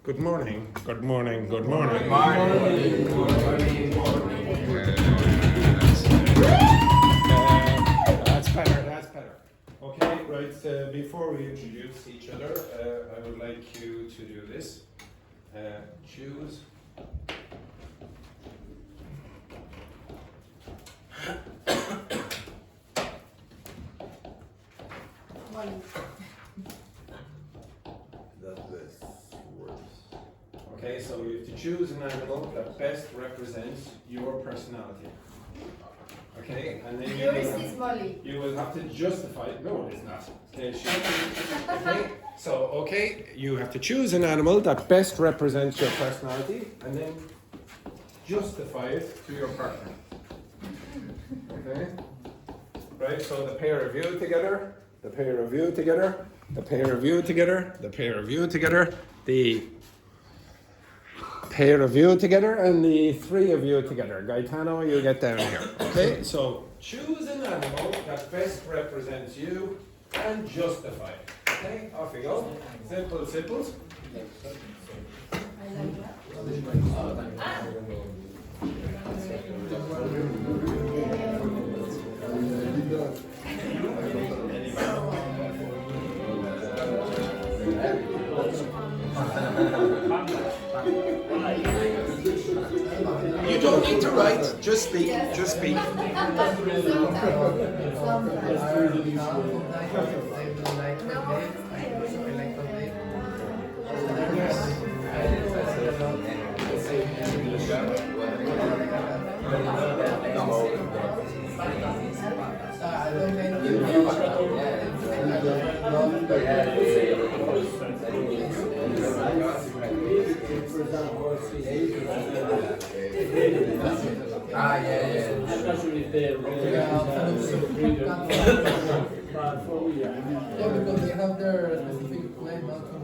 Good morning. Good morning. Good morning. Good morning. That's better. That's better. Okay, right. Before we introduce each other, I would like you to do this. Choose. Okay, so you have to choose an animal that best represents your personality. Okay, and then you will have to justify it. No, it is not. Okay, so you have to choose an animal that best represents your personality, and then justify it to your partner. Okay, right. So the pair of you together, the pair of you together, the pair of you together, the pair of you together, the pair of you together, and the three of you together. Gaetano, you get down here. Okay, so choose an animal that best represents you and justify it. Okay, off you go. Simple, simple. You don't need to write, just speak, just speak. Especially if they're really because they have their specific way not to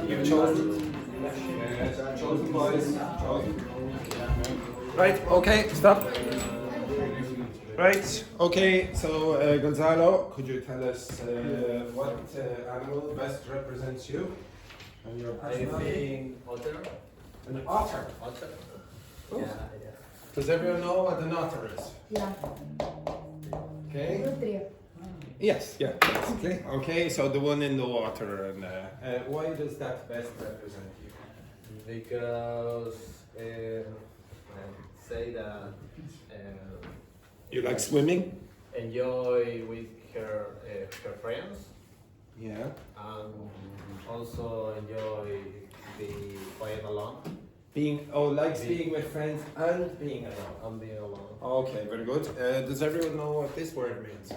You've chosen. Chosen, boys. Chosen. Right, okay, stop. Right, okay, so Gonzalo, could you tell us what animal best represents you and your personality? I think otter. An otter. Otter. Oh. Yeah. Does everyone know what an otter is? Yeah. Okay. Nutria. Yes, yeah, basically. Okay, so the one in the water, and why does that best represent you? Because say that You like swimming? enjoy with her friends Yeah. and also enjoy the quiet alone Likes being with friends and being alone. and being alone. Okay, very good. Does everyone know what this word means?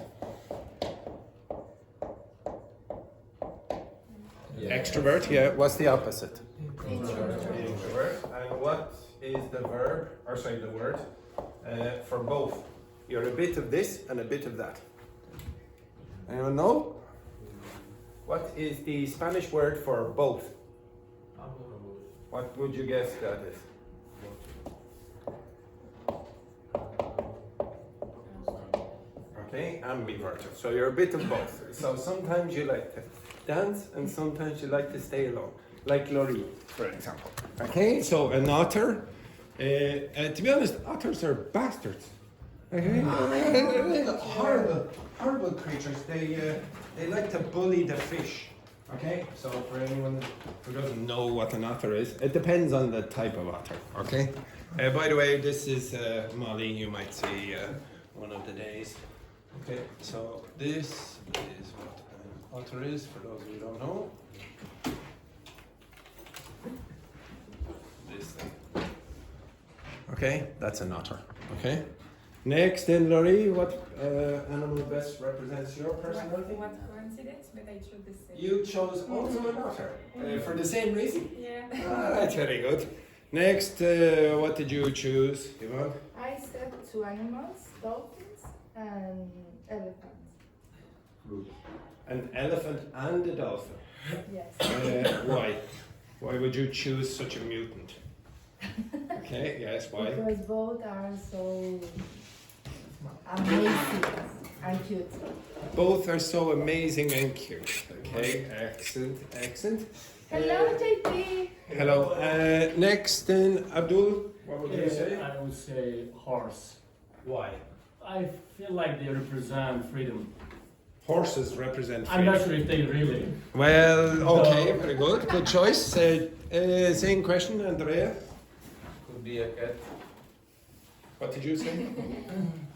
Extrovert, yeah. What's the opposite? Introvert. Introvert. And what is the verb, or sorry, the word for both? You're a bit of this and a bit of that. Anyone know? What is the Spanish word for both? What would you guess that is? Okay, ambivert. So you're a bit of both. So sometimes you like to dance and sometimes you like to stay alone. Like Laurie, for example. Okay, so an otter. To be honest, otters are bastards. Okay? Horrible creatures. They like to bully the fish. Okay, so for anyone who doesn't know what an otter is, it depends on the type of otter. Okay. By the way, this is Molly. You might see one of the days. Okay, so this is what an otter is, for those who don't know. This thing. Okay, that's an otter. Okay. Next, then, Laurie, what animal best represents your personality? What coincidence, but I chose the same. You chose also an otter for the same reason. Yeah. That's very good. Next, what did you choose, Yvonne? I said two animals, dolphins and elephants. An elephant and a dolphin. Yes. Why? Why would you choose such a mutant? Okay, yes, why? Because both are so amazing and cute. Both are so amazing and cute. Okay, excellent, excellent. Hello, JP. Hello. Next, then, Abdul, what would you say? I would say horse. Why? I feel like they represent freedom. Horses represent I'm not freedom. sure if they really. Well, okay, very good. Good choice. Same question, Andrea. Could be a cat. What did you say?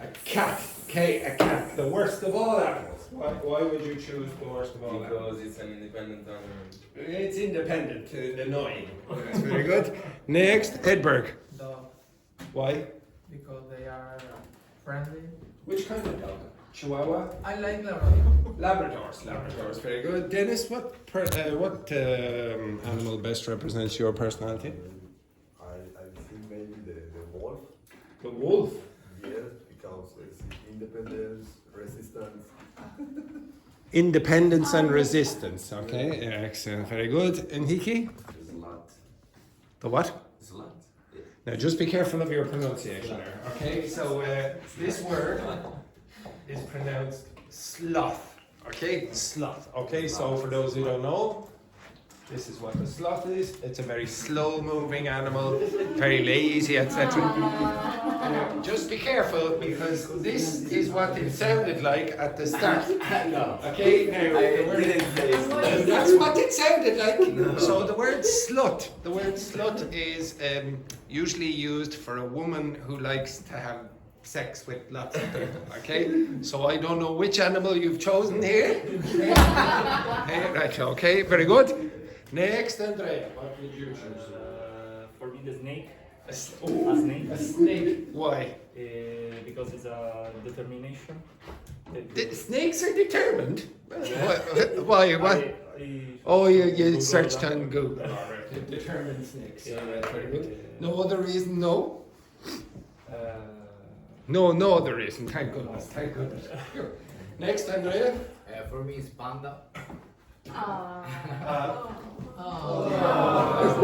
A cat. Okay, a cat. The worst of all animals. Why would you choose the worst of all animals? Because it's an independent animal. It's independent and annoying. That's very good. Next, Edberg. Dog, Why? because they are friendly. Which kind of dog? Chihuahua? I like Labrador. Labradors, very good. Dennis, what animal best represents your personality? I think maybe the wolf. The wolf. Yes, because it's independence, resistance. Independence and resistance. Okay, yeah, excellent, very good. And Hiki? Slut. The what? Slut. Now, just be careful of your pronunciation there. Okay, so this word is pronounced sloth. Okay, sloth. Okay, so for those who don't know, this is what the sloth is. It's a very slow-moving animal, very lazy, etc. Just be careful because this is what it sounded like at the start. No. Okay, now I didn't say it. that's what it sounded like. So the word slut is usually used for a woman who likes to have sex with lots of people. Okay, so I don't know which animal you've chosen here. Right, okay, very good. Next, Andrea, what did you choose? For me, the snake. A snake. A snake. Why? Because it's a determination. The snakes are determined. Why? What? Oh, you searched on Google. Alright. Determined snakes. Alright, very good. No other reason, no? No other reason. Thank goodness. Thank goodness. Next, Andrea. For me, it's panda. Isn't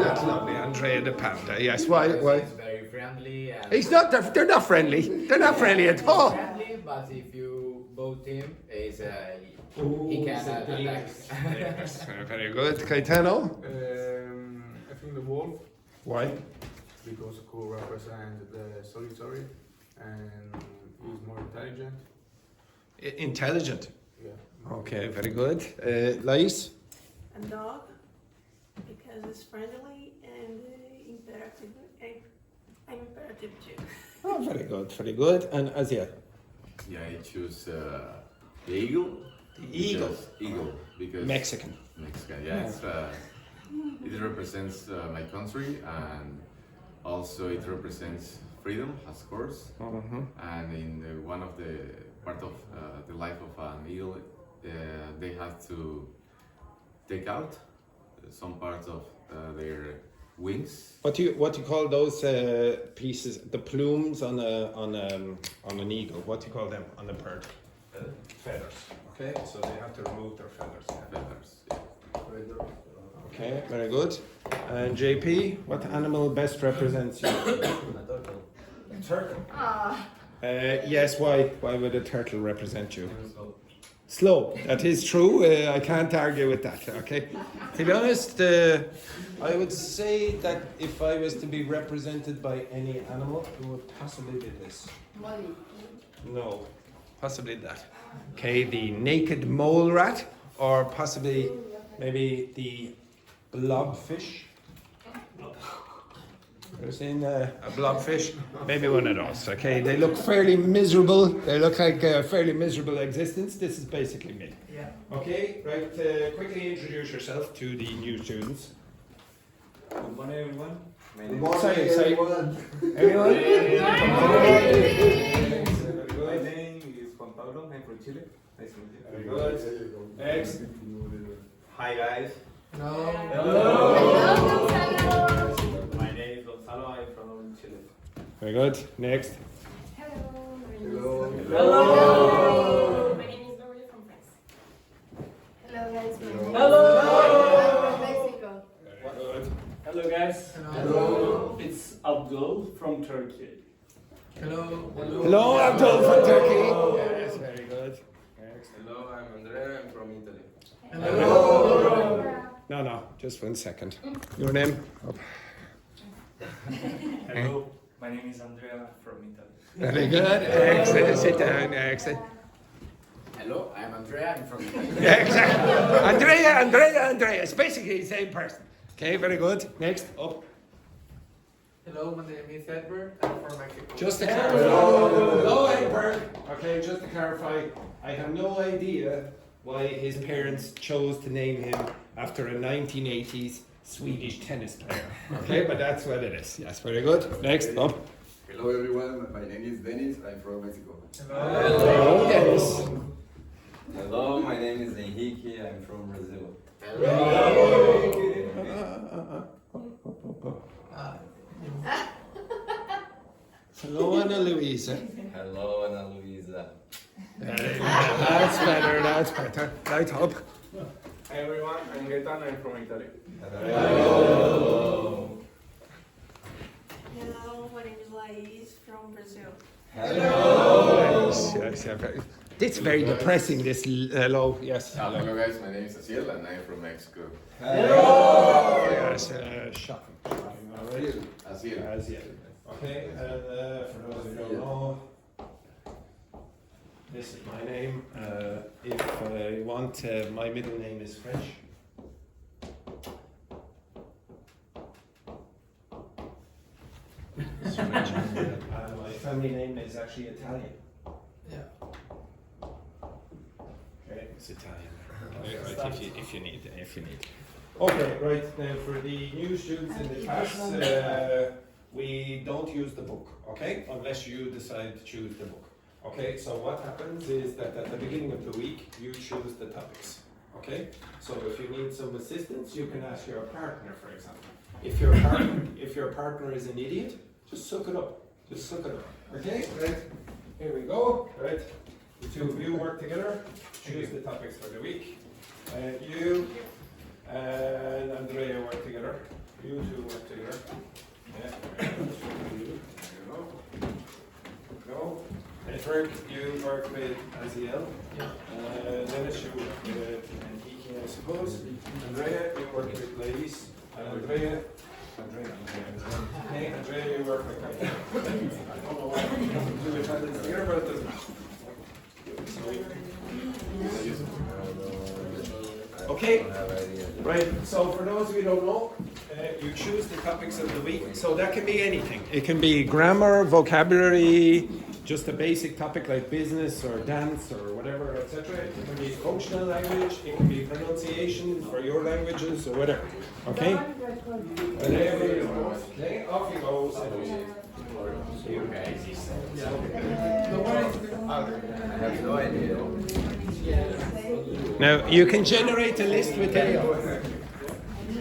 that lovely, Andrea the panda? Yes. Why? It's very friendly. And He's not. They're not friendly. They're not friendly at all. friendly, but if you vote him, he can attack. Yes, very good. Caetano. I think the wolf, Why? because it could represent the solitary and he's more intelligent. Intelligent. Yeah. Okay, very good. Lais? A dog, because it's friendly and imperative. I'm imperative too. Oh, very good, very good. And Aziel? Yeah, I choose the eagle. The eagle. Eagle, because Mexican. Mexican. Yeah, it represents my country and also it represents freedom, of course. Mm-hmm. And in one of the part of the life of an eagle, they have to take out some parts of their wings. What do you call those pieces? The plumes on an eagle. What do you call them on the bird? Feathers. Okay, so they have to remove their feathers. Feathers. Yeah. Okay, very good. And JP, what animal best represents you? A turtle. Ah. Yes. Why? Why would a turtle represent you? Slow. That is true. I can't argue with that. Okay. To be honest, I would say that if I was to be represented by any animal, it would possibly be this. Molly. No, possibly that. Okay, the naked mole rat, or possibly maybe the blobfish. Ever seen a blobfish? Maybe one of those. Okay, they look fairly miserable. They look like a fairly miserable existence. This is basically me. Yeah. Okay, right. Quickly introduce yourself to the new students. Good morning, everyone. My name Sorry, everyone. My name is Juan Pablo. I'm from Chile. Nice to meet you. Very good. Next. Hi, guys. Hello. Hello. My name is Gonzalo. I'm from Chile. Very good. Next. Hello. Hello. My name is Gloria from France. Hello guys. Hello. I'm from Mexico. Very good. Hello, guys. Hello. It's Abdul from Turkey. Hello. Hello, Abdul from Turkey. Yes, very good. Next. Hello, I'm Andrea. I'm from Italy. Hello. No, just 1 second. Your name? Oh. Hello, my name is Andrea from Italy. Very good. Excellent. Sit down. Excellent. Hello, I'm Andrea. I'm from Italy. Yeah, exactly. Andrea. It's basically the same person. Okay, very good. Next, up. Hello, my name is Edward. I'm from Mexico. Just to clarify. Hello, Edward. Okay, just to clarify, I have no idea why his parents chose to name him after a 1980s Swedish tennis player. Okay, but that's what it is. Yes, very good. Next, up. Hello everyone, my name is Dennis, I'm from Mexico. Hello, Dennis. Hello, my name is Henrique. I'm from Brazil. Hello, Ana Luisa. Hello, Ana Luisa. That's better. Light up. Hi everyone, I'm Gaetan. I'm from Italy. Hello. Hello, my name is Laís from Brazil. Yes. It's very depressing, this hello. Yes. Hello guys, my name is Aziel and I'm from Mexico. Yes, shocking. Alright. Aziel. Okay, and for those who don't know, this is my name. If you want, my middle name is French. It's French. My family name is actually Italian. Yeah. Okay, it's Italian. Right, if you need. Okay, right, now for the new students in the class, we don't use the book, okay? Unless you decide to choose the book. Okay, so what happens is that at the beginning of the week, you choose the topics, okay? So if you need some assistance, you can ask your partner, for example. If your partner is an idiot, just suck it up. Okay, right? Here we go, right? The two of you work together, choose the topics for the week. You and Andrea work together. You two work together. Yeah, there you go. Edward, you work with Aziel. Dennis, you work with Henrique, I suppose. Andrea, you work with Laís. And Andrea, hey, Andrea, you work with Katia. I don't know why we have to do attendance together, but it doesn't matter. Okay, right, so for those of you who don't know, you choose the topics of the week, so that can be anything. It can be grammar, vocabulary, just a basic topic like business or dance or whatever, etc. It can be functional language, it can be pronunciation for your languages or whatever. Okay? Whatever you want. Okay, off you go. I have no idea. Now you can generate a list with AI. I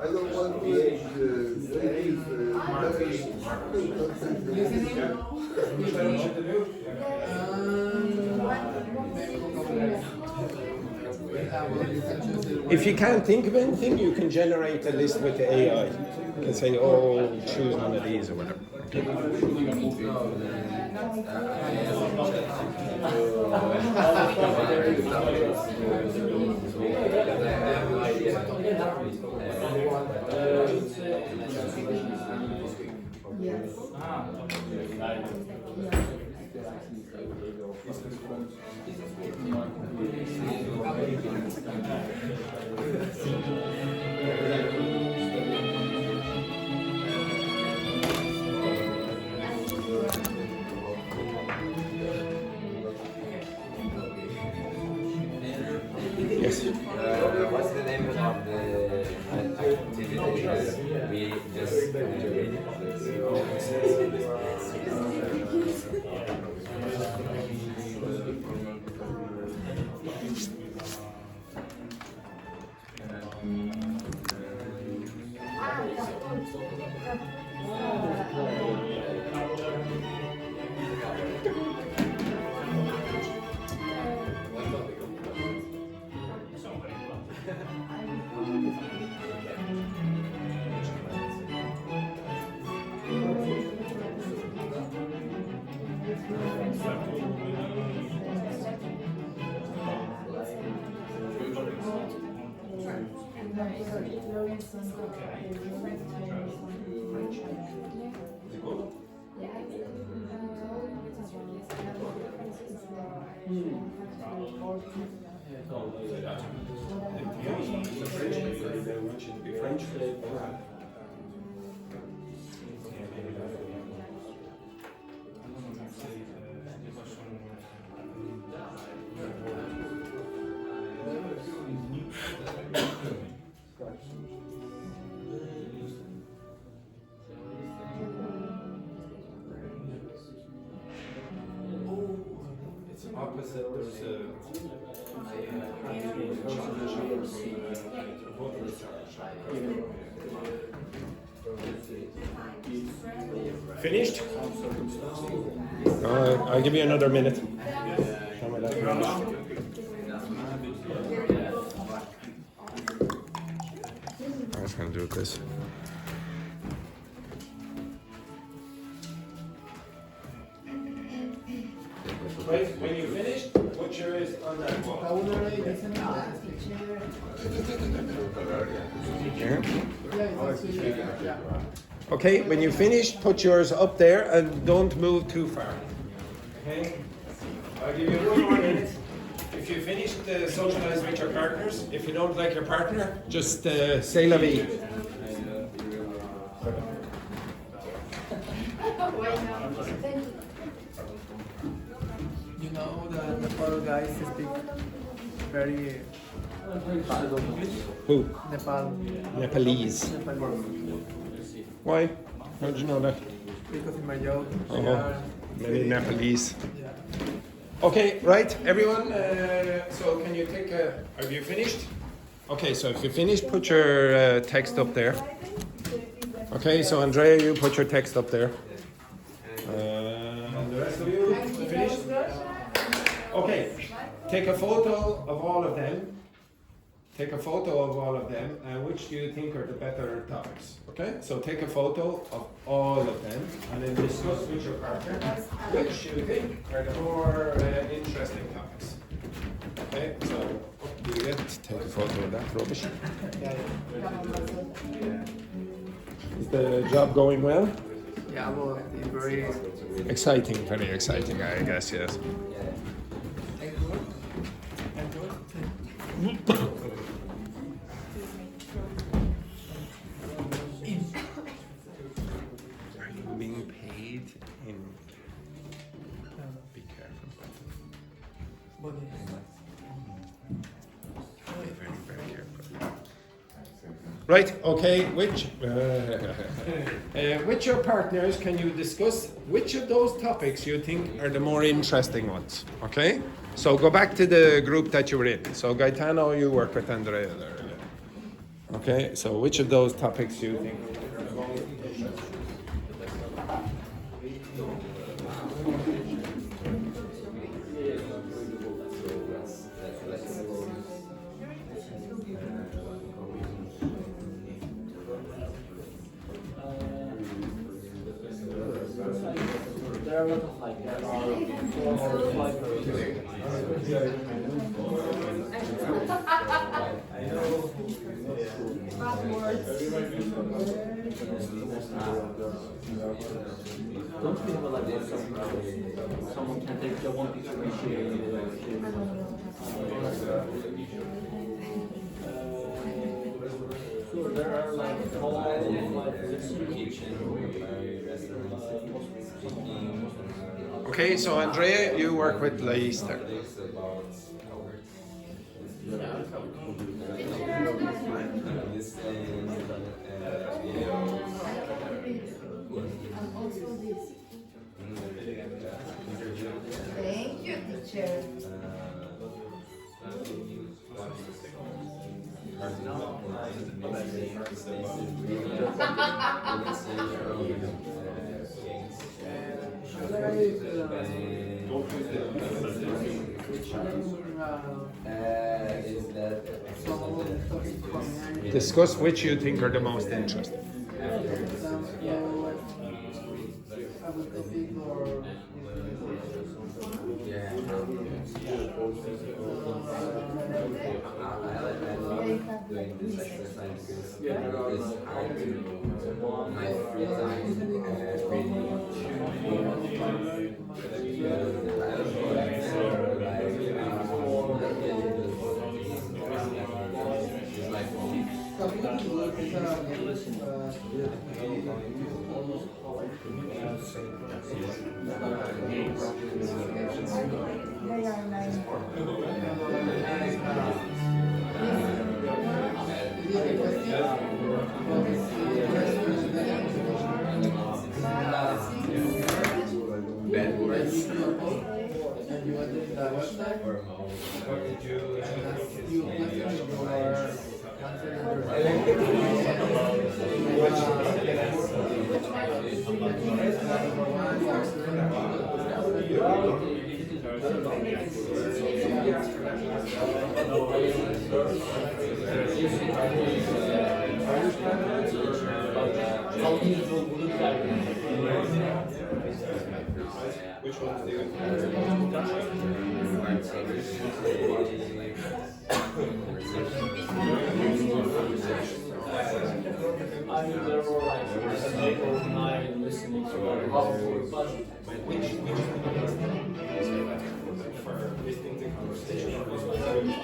don't want to say If you can't think of anything, you can generate a list with the AI. You can say, oh, choose one of these or whatever. Yes. What's the name of the activity we just read? Opposite, there's Finished? I'll give you another minute. Show me that finish. I'm just going to do this. Right, when you finish, put yours on that wall. Okay, when you finish, put yours up there and don't move too far. Okay? I'll give you 1 more minute. If you finish socialize with your partners, if you don't like your partner, just say la vie. You know the Nepal guys speak very Who? Nepal. Nepalese. Why? How did you know that? Because in my job, they Oh, are many Nepalese. yeah. Okay, right, everyone. So can you take a... Have you finished? Okay, so if you finished, put your text up there. Okay, so Andrea, you put your text up there. And the rest of you, finished? Okay, take a photo of all of them. take a photo of all of them, and which do you think are the better topics? Okay, so take a photo of all of them, and then discuss with your partner which you think are the more interesting topics. Okay, so what do you get? Take a photo of that rubbish. Is the job going well? Yeah, well, it's very Exciting, very exciting, I guess, yes. Are you being paid in? Be careful. Very careful. Right, okay, with your partners, can you discuss which of those topics you think are the more interesting ones? Okay? So go back to the group that you were in. So Gaetano, you work with Andrea there. Okay, so which of those topics you think are the most interesting? There are a lot of like there are 4 or 5 Don't we have a like someone can take the one picture and share so there are like all Okay, so Andrea, you work with Leicester. Thank you, teacher. Discuss which you think are the most interesting. My free time Which ones do you I mean, there were like 8 or 9 listening to our half but which for listening to conversation and then you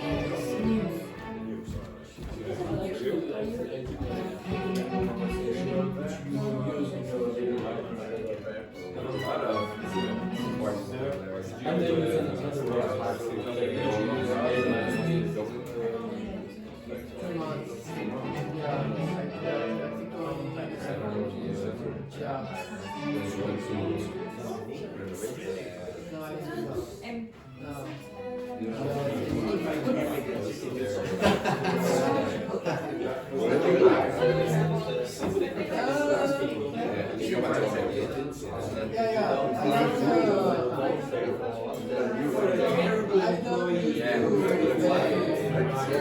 can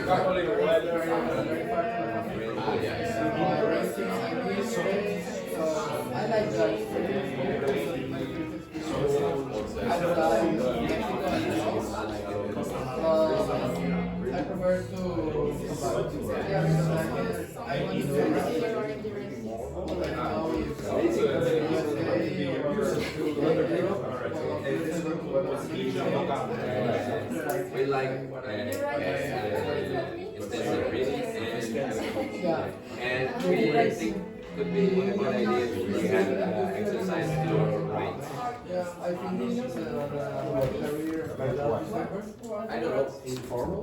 I like that. I prefer to I want to We like instead of reading and we think could be a good idea to have exercise your mind. Yeah, I think this is a career developer. I don't know, informal?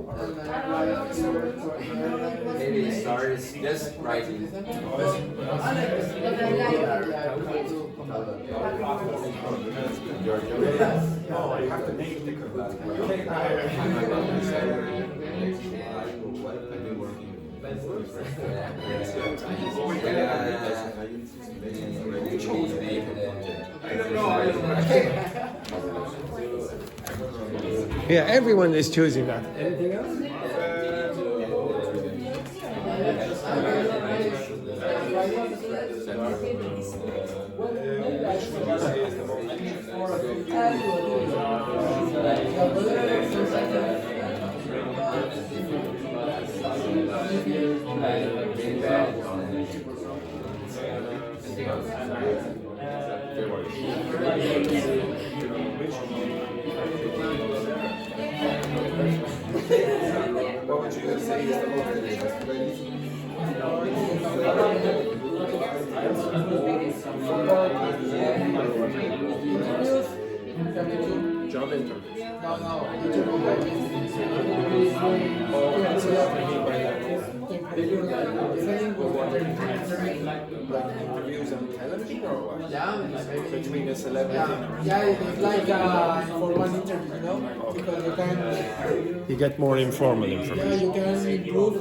Maybe start is just writing. No, I have to make the Yeah, everyone is choosing that. Anything else? What would you say is the most job interview? Interviews on television or what? Yeah, Between a celebrity yeah, it's like for one interview, you know, because you can. You get more informal Yeah, information. you can improve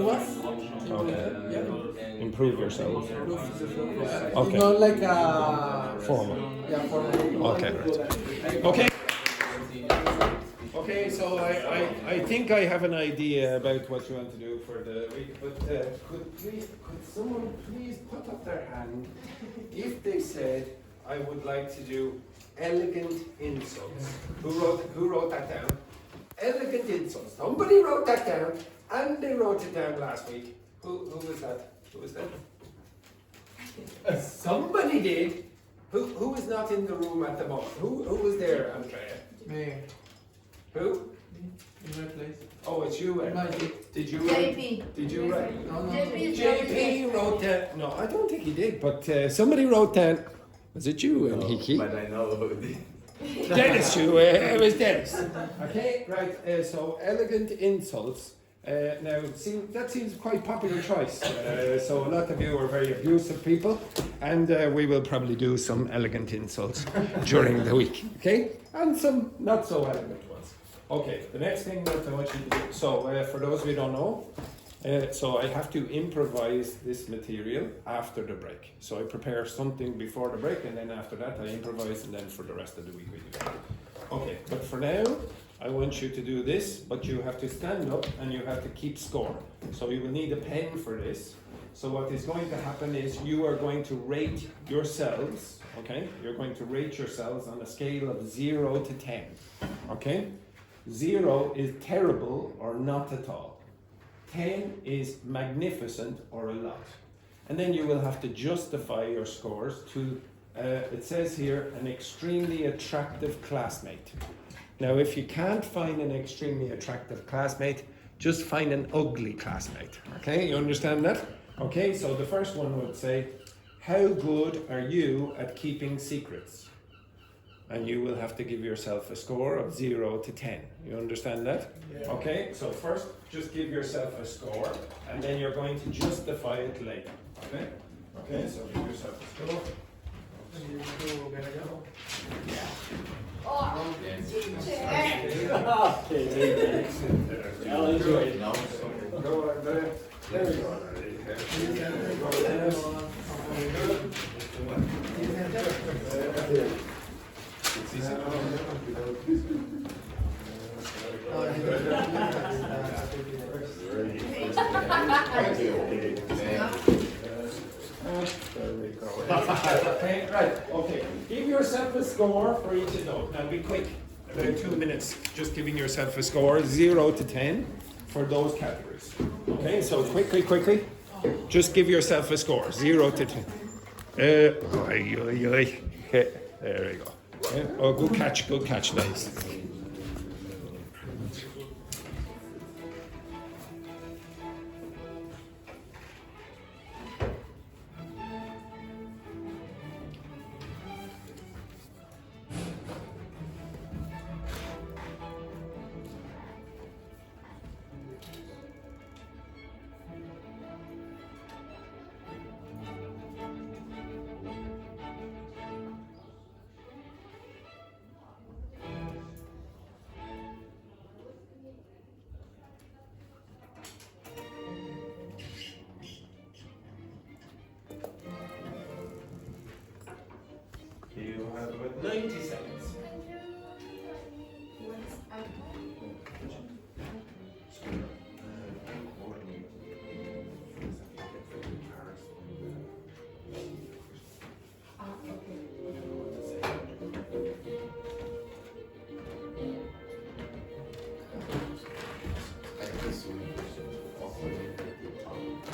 us. Okay. Yeah. Improve yourself. It's not like a Formal. Yeah, formal. Okay, right. Okay. Okay, so I think I have an idea about what you want to do for the week, but could someone please put up their hand if they said I would like to do elegant insults? Who wrote that down? Elegant insults. Somebody wrote that down, and they wrote it down last week. Who was that? Who was that? Somebody did. Who is not in the room at the moment? Who was there, Andrea? Me. Who? In my place. Oh, it's you. Did you write? JP. Did you write? No, no. JP wrote that. No, I don't think he did, but somebody wrote that. Was it you, Enrique? But I know who did. Dennis, you. It was Dennis. Okay, right. So elegant insults. Now, that seems quite popular choice. So a lot of you are very abusive people, and we will probably do some elegant insults during the week. Okay, and some not so elegant ones. Okay, the next thing that I want you to do. So for those of you who don't know, so I have to improvise this material after the break. So I prepare something before the break, and then after that I improvise, and then for the rest of the week we do that. Okay, but for now, I want you to do this, but you have to stand up and you have to keep score. So you will need a pen for this. So what is going to happen is you are going to rate yourselves, okay? You're going to rate yourselves on a scale of 0 to 10, okay? 0 is terrible or not at all. 10 is magnificent or a lot. And then you will have to justify your scores to, it says here, an extremely attractive classmate. Now, if you can't find an extremely attractive classmate, just find an ugly classmate. Okay, you understand that? Okay, so the first one would say, how good are you at keeping secrets? And you will have to give yourself a score of 0 to 10. You understand that? Yeah. Okay, so first, just give yourself a score, and then you're going to justify it later. Okay? Okay, so give yourself a score. Oh, I'll enjoy it. Go on there. There we go. There we go. Okay, right, okay. Give yourself a score for each of those. Now be quick, about 2 minutes, just giving yourself a score, 0 to 10, for those categories. Okay, so quickly, just give yourself a score, 0 to 10. Okay, there we go. Okay. Oh, good catch, nice. You have about 90 seconds.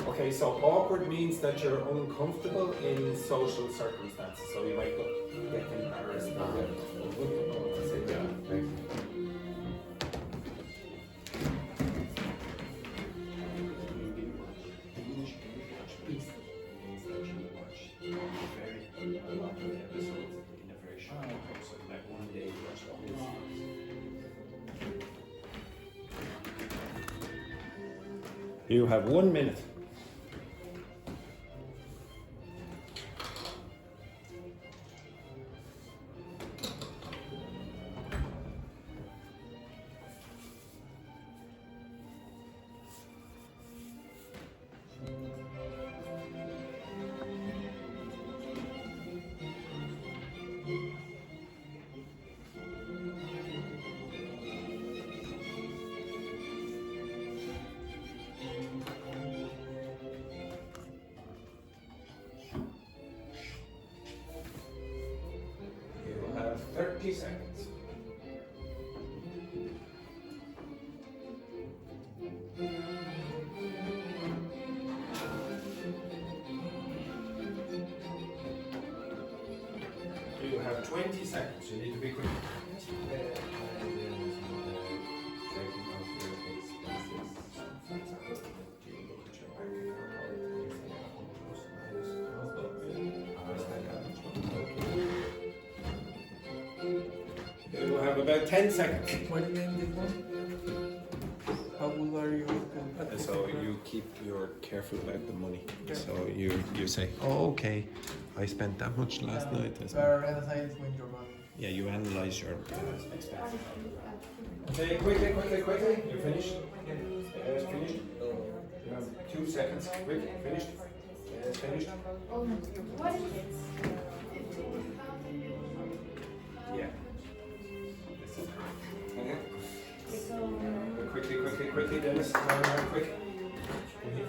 Okay, so awkward means that you're uncomfortable in social circumstances. So you might get embarrassed. You have 1 minute. You have 30 seconds. You have 20 seconds. You need to be quick. You have about 10 seconds. What name did one? How old are you? So you keep your careful about the money. So you say, oh, okay, I spent that much last night. Where analyze when your money. Yeah, you analyze your expenses. Okay, quickly. You finished? Finished? You have 2 seconds. Quick, finished? Finished? What is it? Yeah. Okay. So, Quickly, Dennis. Quick. Quick. When you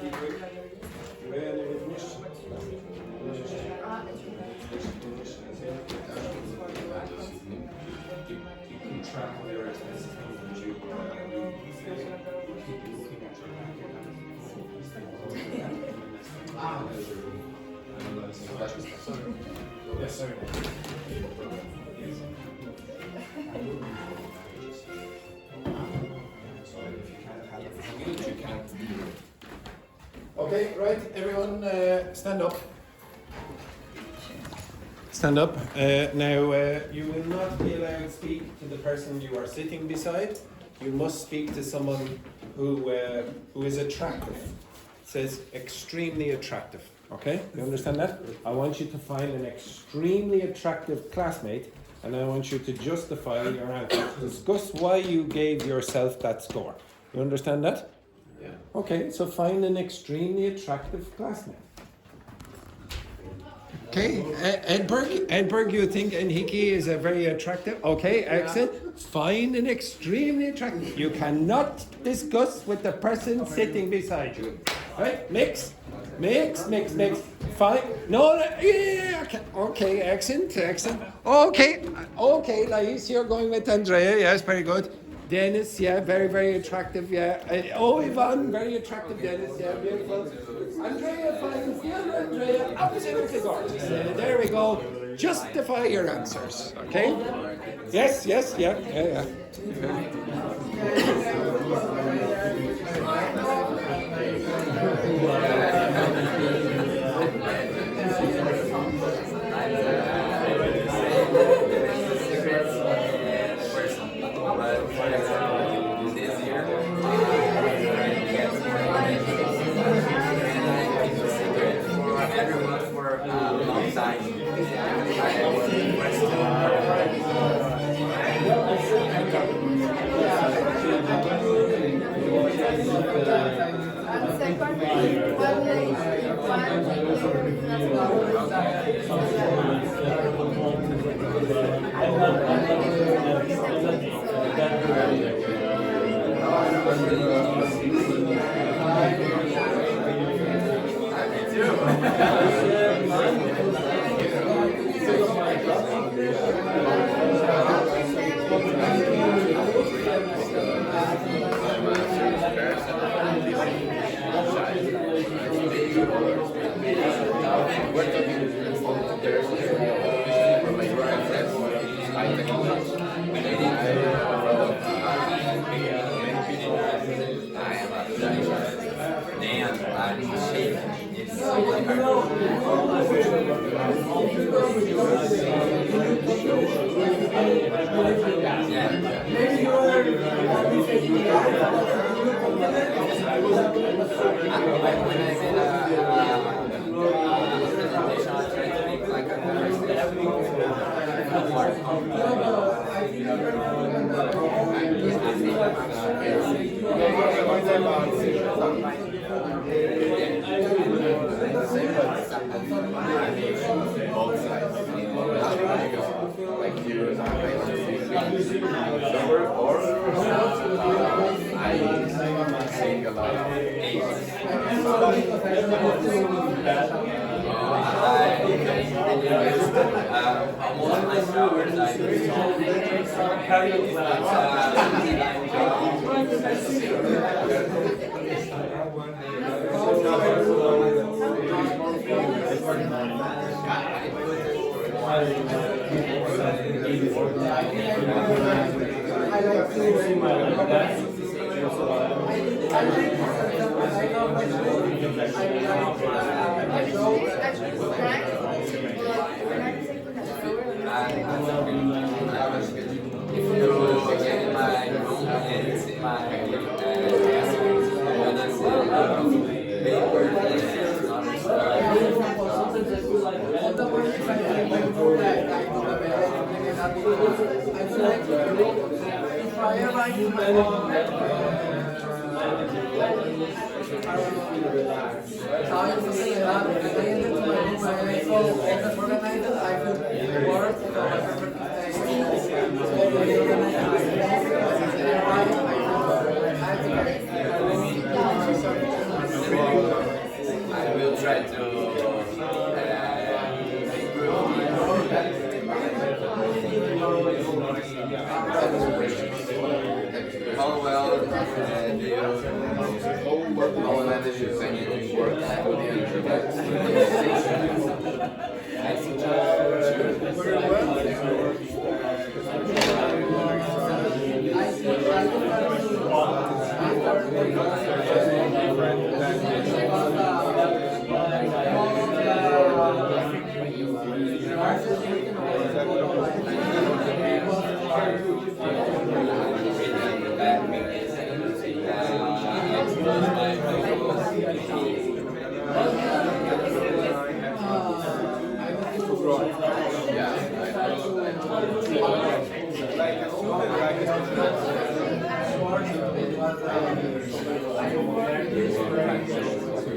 finish. Keep track of your expenses. You keep looking at your Yes, sir. Okay, right, everyone stand up. Stand up. Now, you will not be allowed to speak to the person you are sitting beside. You must speak to someone who is attractive. It says extremely attractive. Okay, you understand that? I want you to find an extremely attractive classmate, and I want you to justify your answer. Discuss why you gave yourself that score. You understand that? Yeah. Okay, so find an extremely attractive classmate. Okay, Edberg, you think Enrique is a very attractive? Okay, excellent. Fine and extremely attractive. You cannot discuss with the person sitting beside you. Right? Mix. Fine. No, yeah, okay, excellent. Okay, Lais, you're going with Andrea. Yes, very good. Dennis, yeah, very, very attractive, yeah. Ivan, very attractive. Dennis, yeah, beautiful. Andrea, fine. The other Andrea, absolutely gorgeous. There we go. Justify your answers, okay? Yes, yeah. I will try to how well do you manage your second work I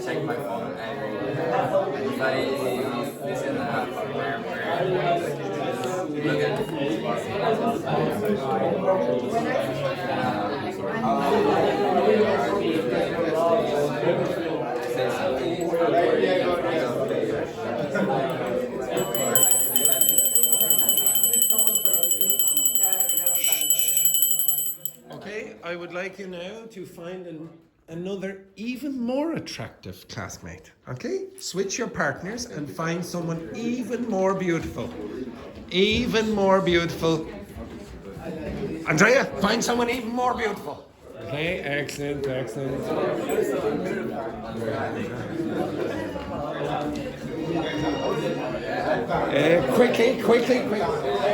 check my phone and if I listen look at say something. Okay, I would like you now to find another even more attractive classmate. Okay? Switch your partners and find someone even more beautiful. Even more beautiful. Andrea, find someone even more beautiful. Okay, excellent, excellent. Quickly. Right.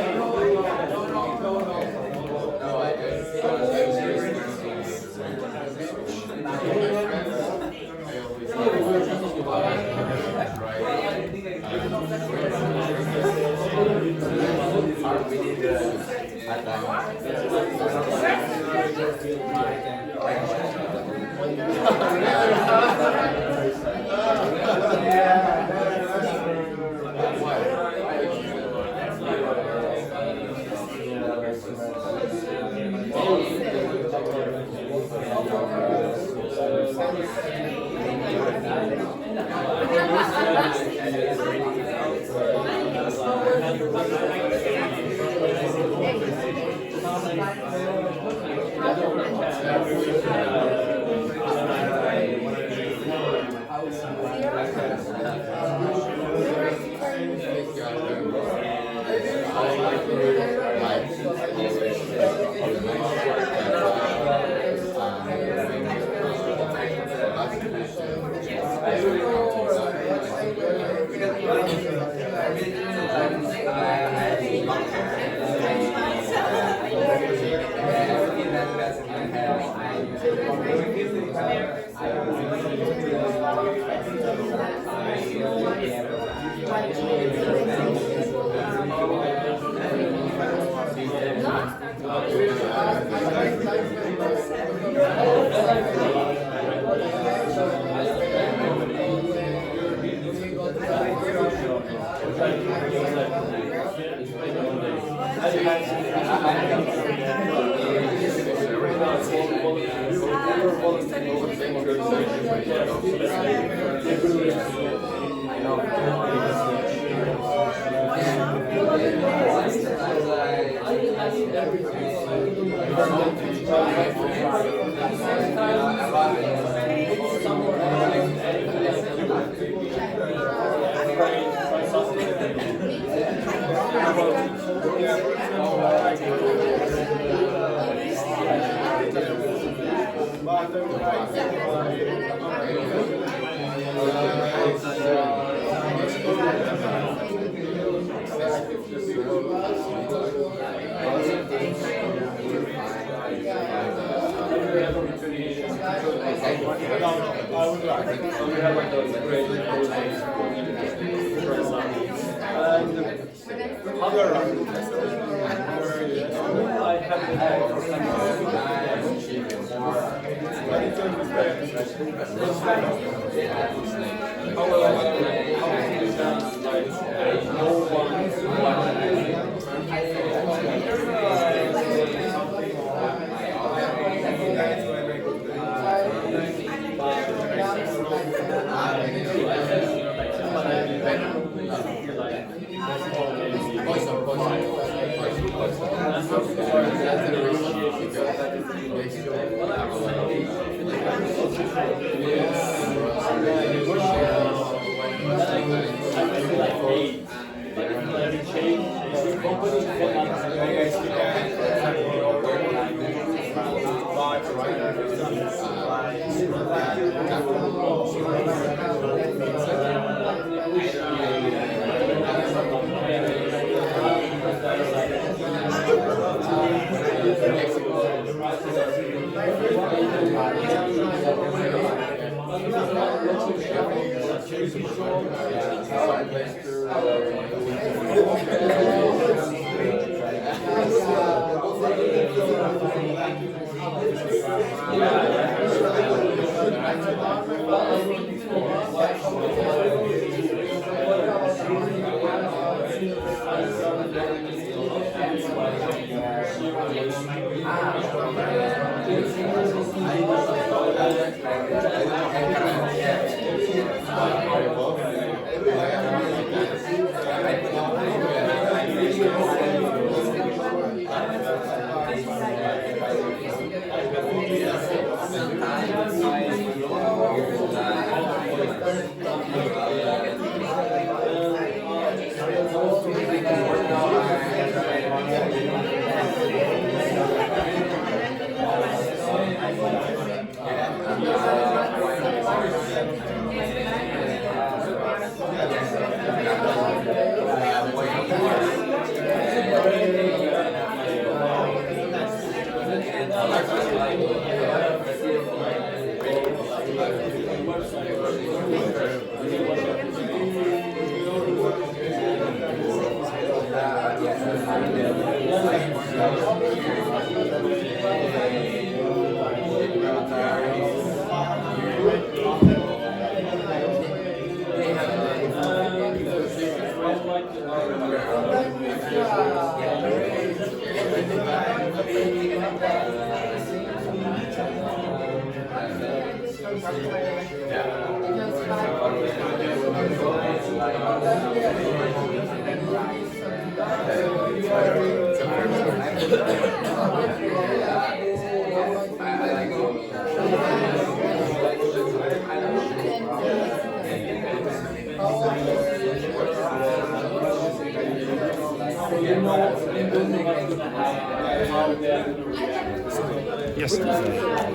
Yes.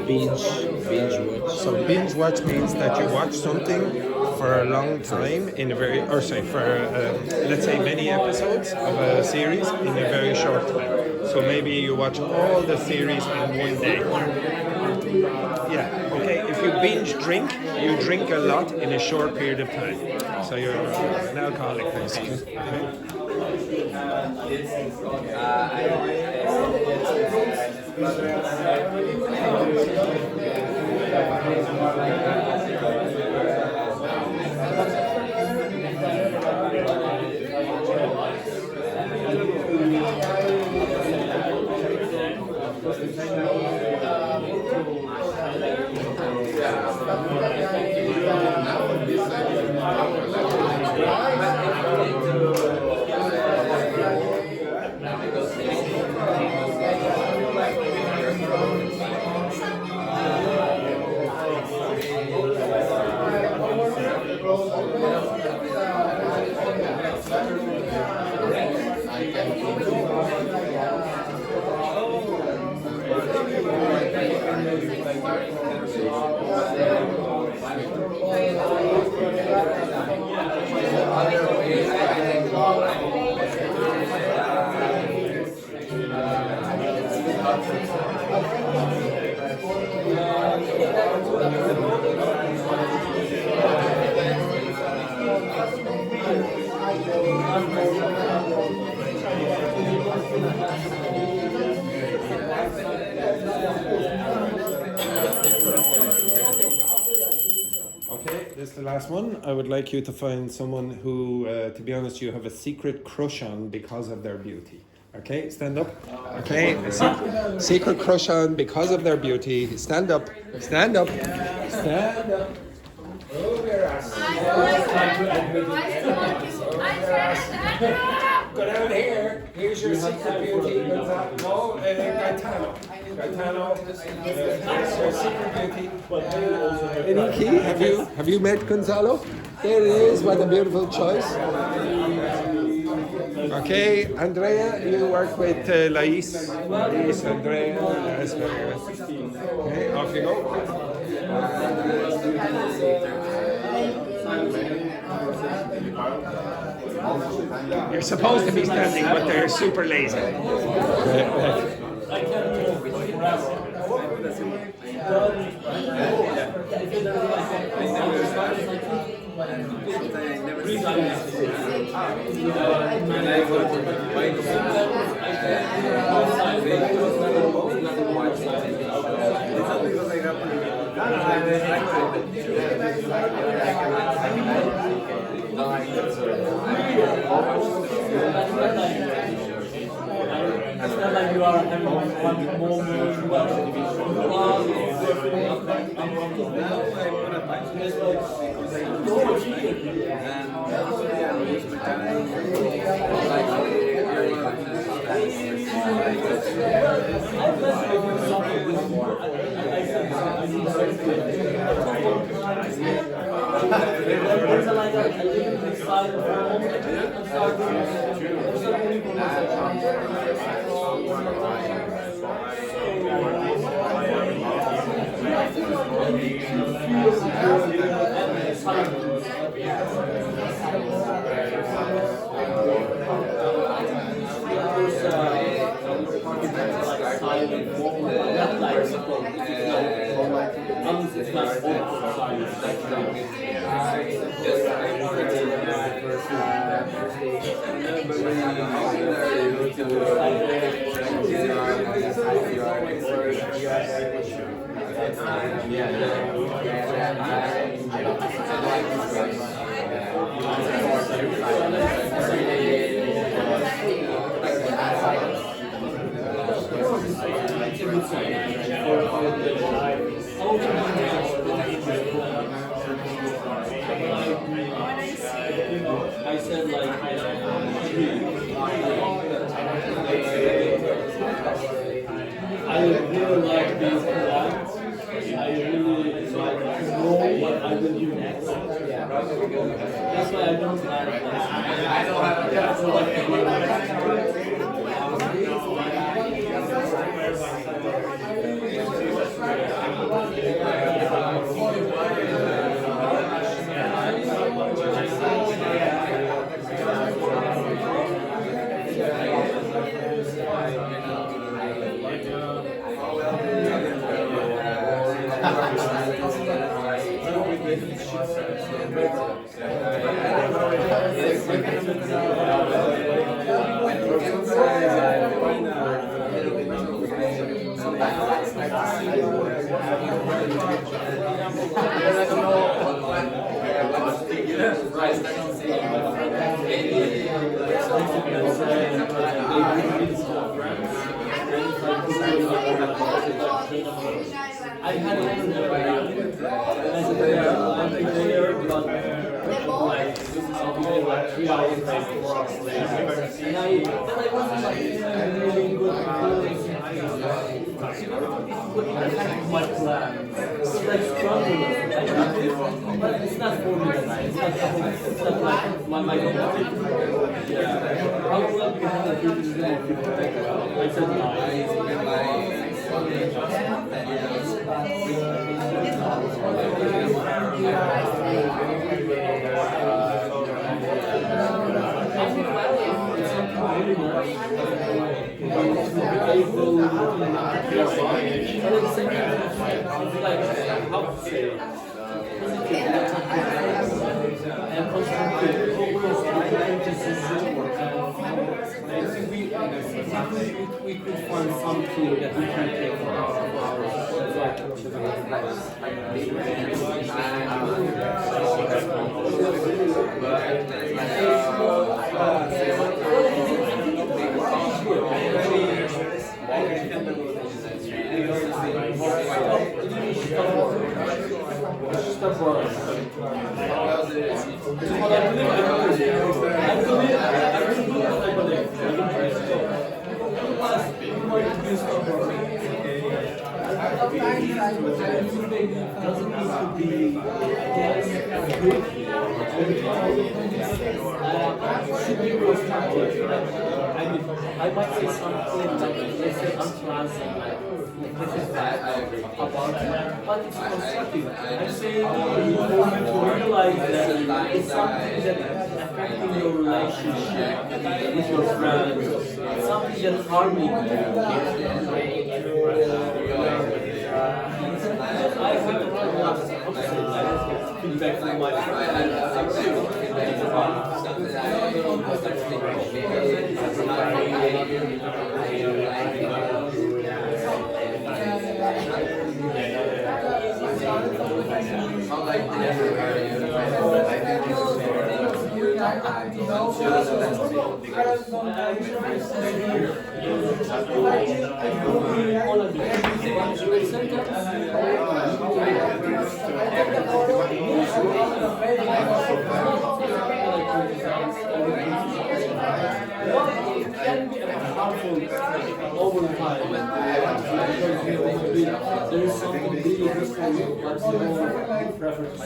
Binge watch. So binge watch means that you watch something for a long time in a very, or say for let's say many episodes of a series in a very short time. So maybe you watch all the series in one day. Yeah. Okay. If you binge drink, you drink a lot in a short period of time. So you're an alcoholic, basically. Okay, this is the last one. I would like you to find someone who, to be honest, you have a secret crush on because of their beauty. Okay, stand up. Okay, a secret crush on because of their beauty. Stand up. Stand up. Stand up. Go down here. Here's your secret beauty. No, Gaetano. Gaetano. Here's your secret beauty. Eniki, have you met Gonzalo? There it is. What a beautiful choice. Okay, Andrea, you work with Lais. Lais, Andrea, that's very good. Okay, off you go. You're supposed to be standing, but they're super lazy. It's not like you are having one I said like I really like being polite. I really like to know what I will do next. That's why I don't like I had it in there. Like 3 hours later, 4 hours later. And I wasn't like really good my plan. It's like struggling. But it's not for me. It's not like my goal. Yeah. How well do you have a good example? I said we could find something that we can take for ourselves. Should be more structured. I mean, I might say something like, let's say, unpleasant, like, this is bad about that, but it's constructive. I'm saying the moment to realize that it's something that affecting your relationship with your friends, something that's harming you. I have a lot of feedback from my friends. Over time, there is something really different what's your preference.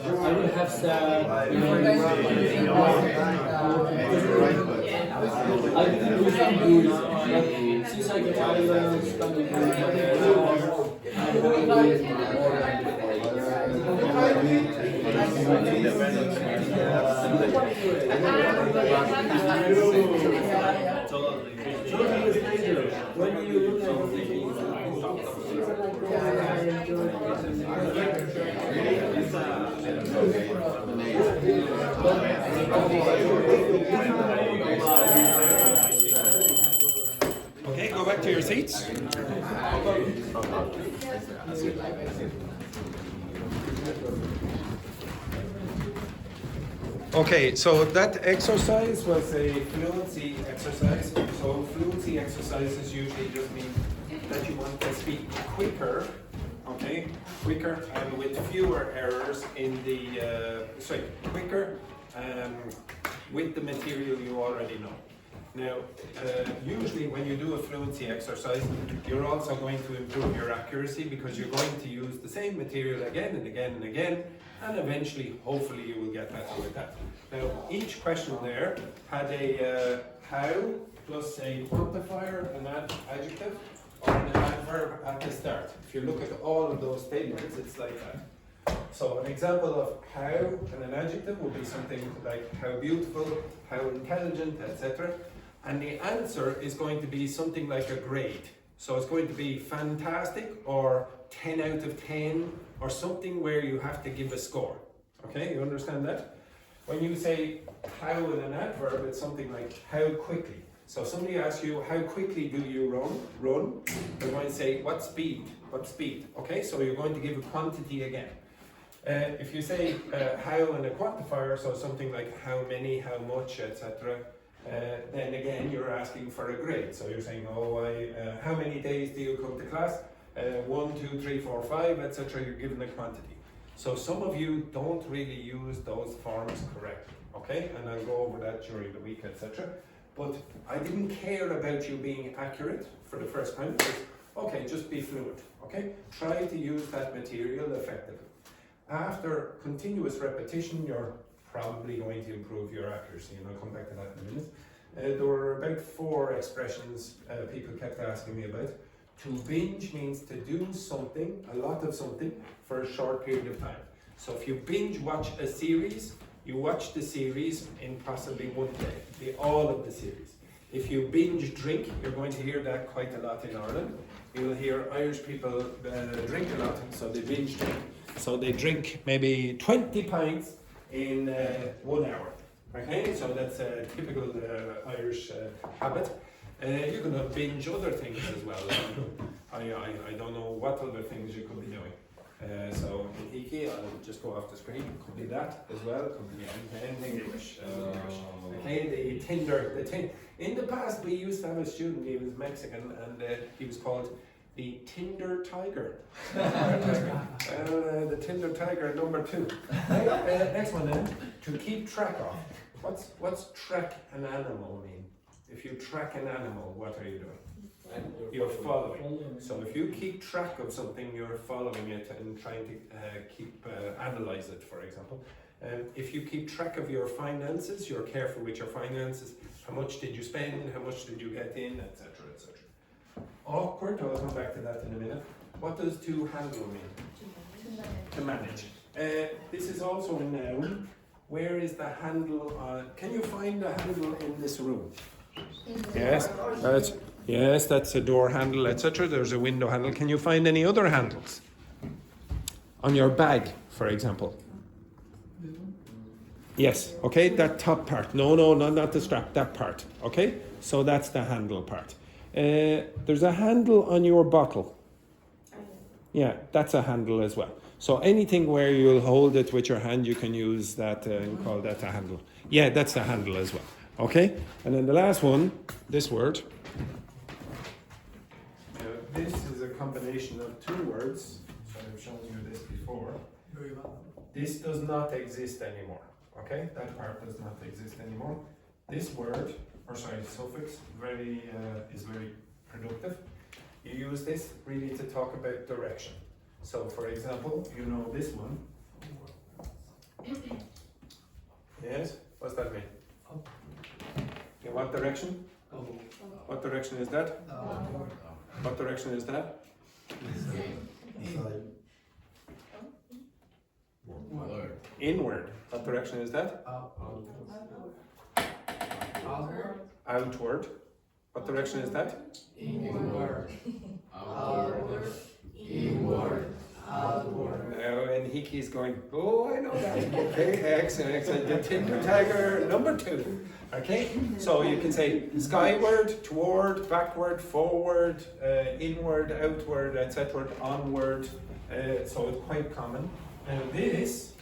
I would have said, I didn't really do it, but since I get Ireland, when you look at Okay, go back to your seats. Okay, so that exercise was a fluency exercise. So fluency exercises usually just mean that you want to speak quicker, okay? Quicker and with fewer errors in the, quicker with the material you already know. Now, usually when you do a fluency exercise, you're also going to improve your accuracy because you're going to use the same material again and again and again, and eventually, hopefully, you will get better with that. Now, each question there had a how plus a quantifier, an adjective, or an adverb at the start. If you look at all of those statements, it's like that. So an example of how and an adjective would be something like how beautiful, how intelligent, etc. And the answer is going to be something like a grade. So it's going to be fantastic or 10 out of 10 or something where you have to give a score. Okay, you understand that? When you say how in an adverb, it's something like how quickly. So somebody asks you, how quickly do you run? You're going to say, what speed? What speed? Okay, so you're going to give a quantity again. If you say how in a quantifier, so something like how many, how much, etc., then again you're asking for a grade. So you're saying, how many days do you come to class? 1, 2, 3, 4, 5, etc. You're given a quantity. So some of you don't really use those forms correctly, okay? And I'll go over that during the week, etc. But I didn't care about you being accurate for the first time. Okay, just be fluent, okay? Try to use that material effectively. After continuous repetition, you're probably going to improve your accuracy, and I'll come back to that in a minute. There were about 4 expressions people kept asking me about. To binge means to do something, a lot of something, for a short period of time. So if you binge watch a series, you watch the series in possibly one day, all of the series. If you binge drink, you're going to hear that quite a lot in Ireland. You'll hear Irish people drink a lot, so they binge drink. So they drink maybe 20 pints in 1 hour. Okay, so that's a typical Irish habit. You're going to binge other things as well. I don't know what other things you could be doing. So in Iki, I'll just go off the screen. Could be that as well. Could be anything English. Okay, the Tinder. In the past, we used to have a student. He was Mexican, and he was called the Tinder Tiger. The Tinder Tiger #2. Next one then. To keep track of. What's track an animal mean? If you track an animal, what are you doing? You're following. So if you keep track of something, you're following it and trying to analyze it, for example. If you keep track of your finances, you're careful with your finances. How much did you spend? How much did you get in? Etc. etc. Awkward, I'll come back to that in a minute. What does to handle mean? To manage. This is also a noun. Where is the handle? Can you find the handle in this room? Yes, that's a door handle, etc. There's a window handle. Can you find any other handles? On your bag, for example. Yes, okay, that top part. No, not the strap, that part. Okay, so that's the handle part. There's a handle on your bottle. Yeah, that's a handle as well. So anything where you'll hold it with your hand, you can use that and call that a handle. Yeah, that's a handle as well. Okay, and then the last one, this word. This is a combination of 2 words. So I've shown you this before. This does not exist anymore. Okay, that part does not exist anymore. This word, suffix, is very productive. You use this really to talk about direction. So, for example, you know this one. Yes, what's that mean? In what direction? What direction is that? What direction is that? Inward. What direction is that? Outward. What direction is that? Inward. Outward. Inward. Outward. Now, and Hiki's going, oh, I know that. Okay, excellent. The Tinder Tiger #2. Okay, so you can say skyward, toward, backward, forward, inward, outward, etc., onward. So it's quite common. Now this,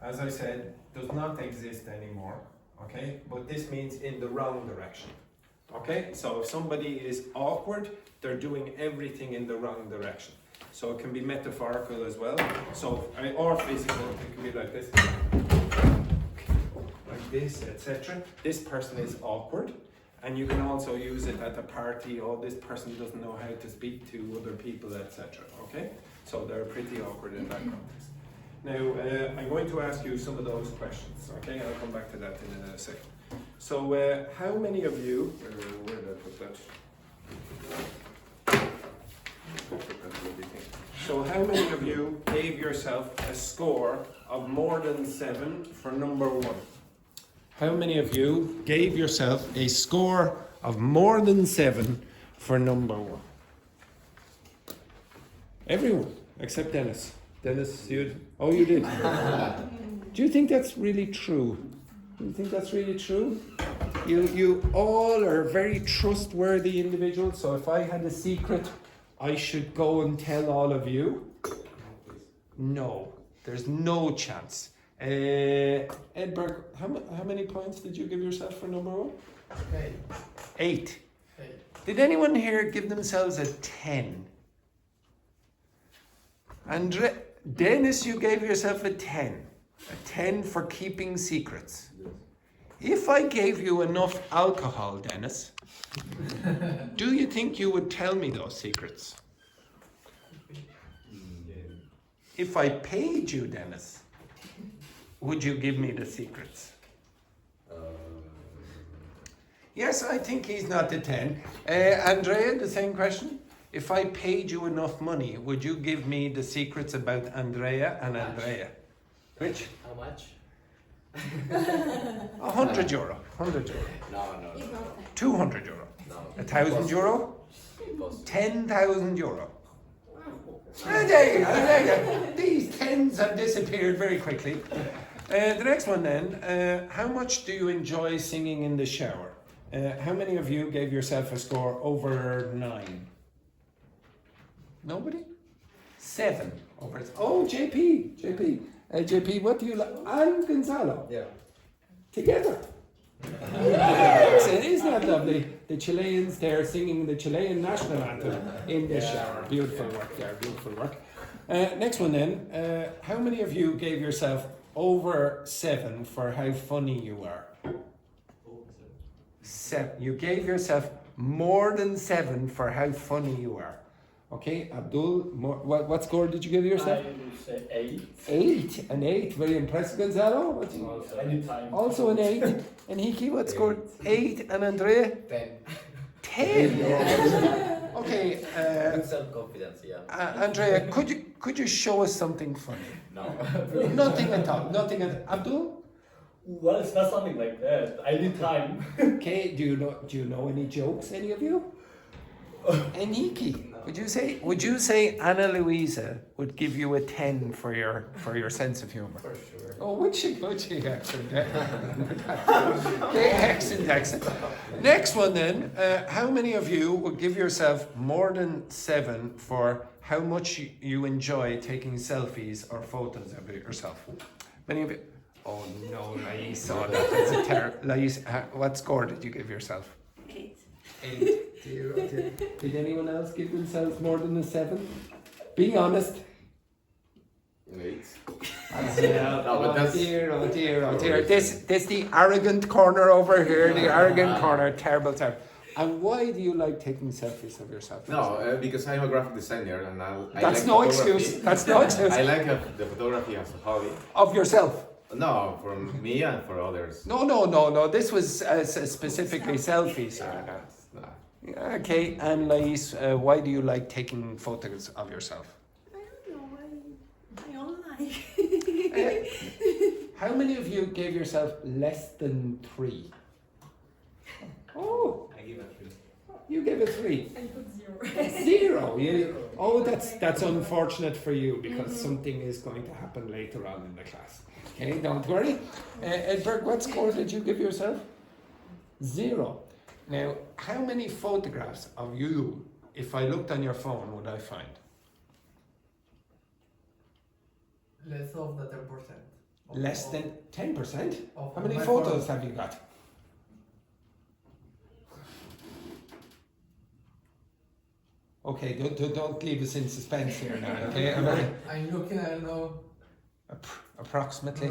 as I said, does not exist anymore. Okay, but this means in the wrong direction. Okay, so if somebody is awkward, they're doing everything in the wrong direction. So it can be metaphorical as well. So or physical, it can be like this. This, etc. This person is awkward, and you can also use it at a party. Oh, this person doesn't know how to speak to other people, etc. Okay, so they're pretty awkward in that context. Now, I'm going to ask you some of those questions. Okay, I'll come back to that in a second. So, how many of you? Where did I put that? So, how many of you gave yourself a score of more than 7 for number 1? How many of you gave yourself a score of more than 7 for number 1? Everyone, except Dennis. Dennis, you did. Do you think that's really true? Do you think that's really true? You all are very trustworthy individuals, so if I had a secret, I should go and tell all of you? No, there's no chance. Edberg, how many points did you give yourself for number 1? 8. Did anyone here give themselves a 10? Dennis, you gave yourself a 10. A 10 for keeping secrets. If I gave you enough alcohol, Dennis, do you think you would tell me those secrets? If I paid you, Dennis, would you give me the secrets? Yes, I think he's not the 10. Andrea, the same question. If I paid you enough money, would you give me the secrets about Andrea and Andrea? Which? How much? 100 euro. 100 euro. No. 200 euro. No. 1,000 euro. Impossible. 10,000 euro. There you go. These tens have disappeared very quickly. The next one then. How much do you enjoy singing in the shower? How many of you gave yourself a score over 9? Nobody? 7 over. Oh, JP. JP, what do you like? And Gonzalo. Yeah. Together. Isn't that lovely? The Chileans there singing the Chilean national anthem in the shower. Beautiful work there, beautiful work. Next one then. How many of you gave yourself over 7 for how funny you are? 7. You gave yourself more than 7 for how funny you are. Okay, Abdul, what score did you give yourself? I would say 8. 8, an 8, very impressive. Gonzalo, what's Anytime. also an 8. And Hiki, what scored? 8, and Andrea? 10. 10. Okay, Self-confidence, yeah. Andrea, could you show us something funny? No. Nothing at all. Nothing at Abdul? Well, it's not something like that. I need time. Okay, do you know any jokes, any of you? And Hiki, would you say Anna Luisa would give you a 10 for your sense of humor? For sure. Oh, would she? Excellent. Okay, excellent. Next one then. How many of you would give yourself more than 7 for how much you enjoy taking selfies or photos of yourself? Many of you. Oh no, Lais. Oh, that's a terrible. Lais, what score did you give yourself? 8. 8. Did anyone else give themselves more than a 7? Be honest. 8. Oh dear. This the arrogant corner over here. The arrogant corner. Terrible. And why do you like taking selfies of yourself? No, because I'm a graphic designer and That's like no photography. excuse. That's no excuse. I like the photography as a hobby. Of yourself? No, for me and for others. No. This was specifically selfies. Okay, and Lais, why do you like taking photos of yourself? I don't know. I don't like. How many of you gave yourself less than 3? Oh, I give a 3. you gave a 3. I put 0. 0. Oh, that's unfortunate for you because something is going to happen later on in the class. Okay, don't worry. Edberg, what score did you give yourself? 0. Now, how many photographs of you, if I looked on your phone, would I find? Less of the 10%. Less than 10%? Of How many my photos phone. have you got? Okay, don't leave us in suspense here now, okay? I'm looking, I don't know, Approximately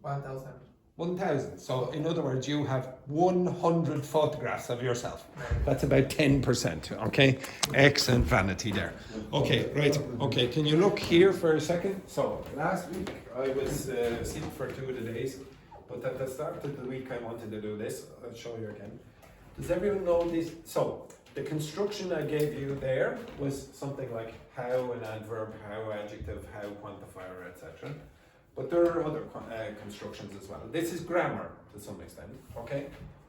1,000. 1,000. So, in other words, you have 100 photographs of yourself. That's about 10%, okay? Excellent vanity there. Okay, right. Okay, can you look here for a second? So, last week I was sick for 2 of the days, but at the start of the week I wanted to do this. I'll show you again. Does everyone know this? So, the construction I gave you there was something like how an adverb, how adjective, how quantifier, etc. But there are other constructions as well. This is grammar to some extent, okay?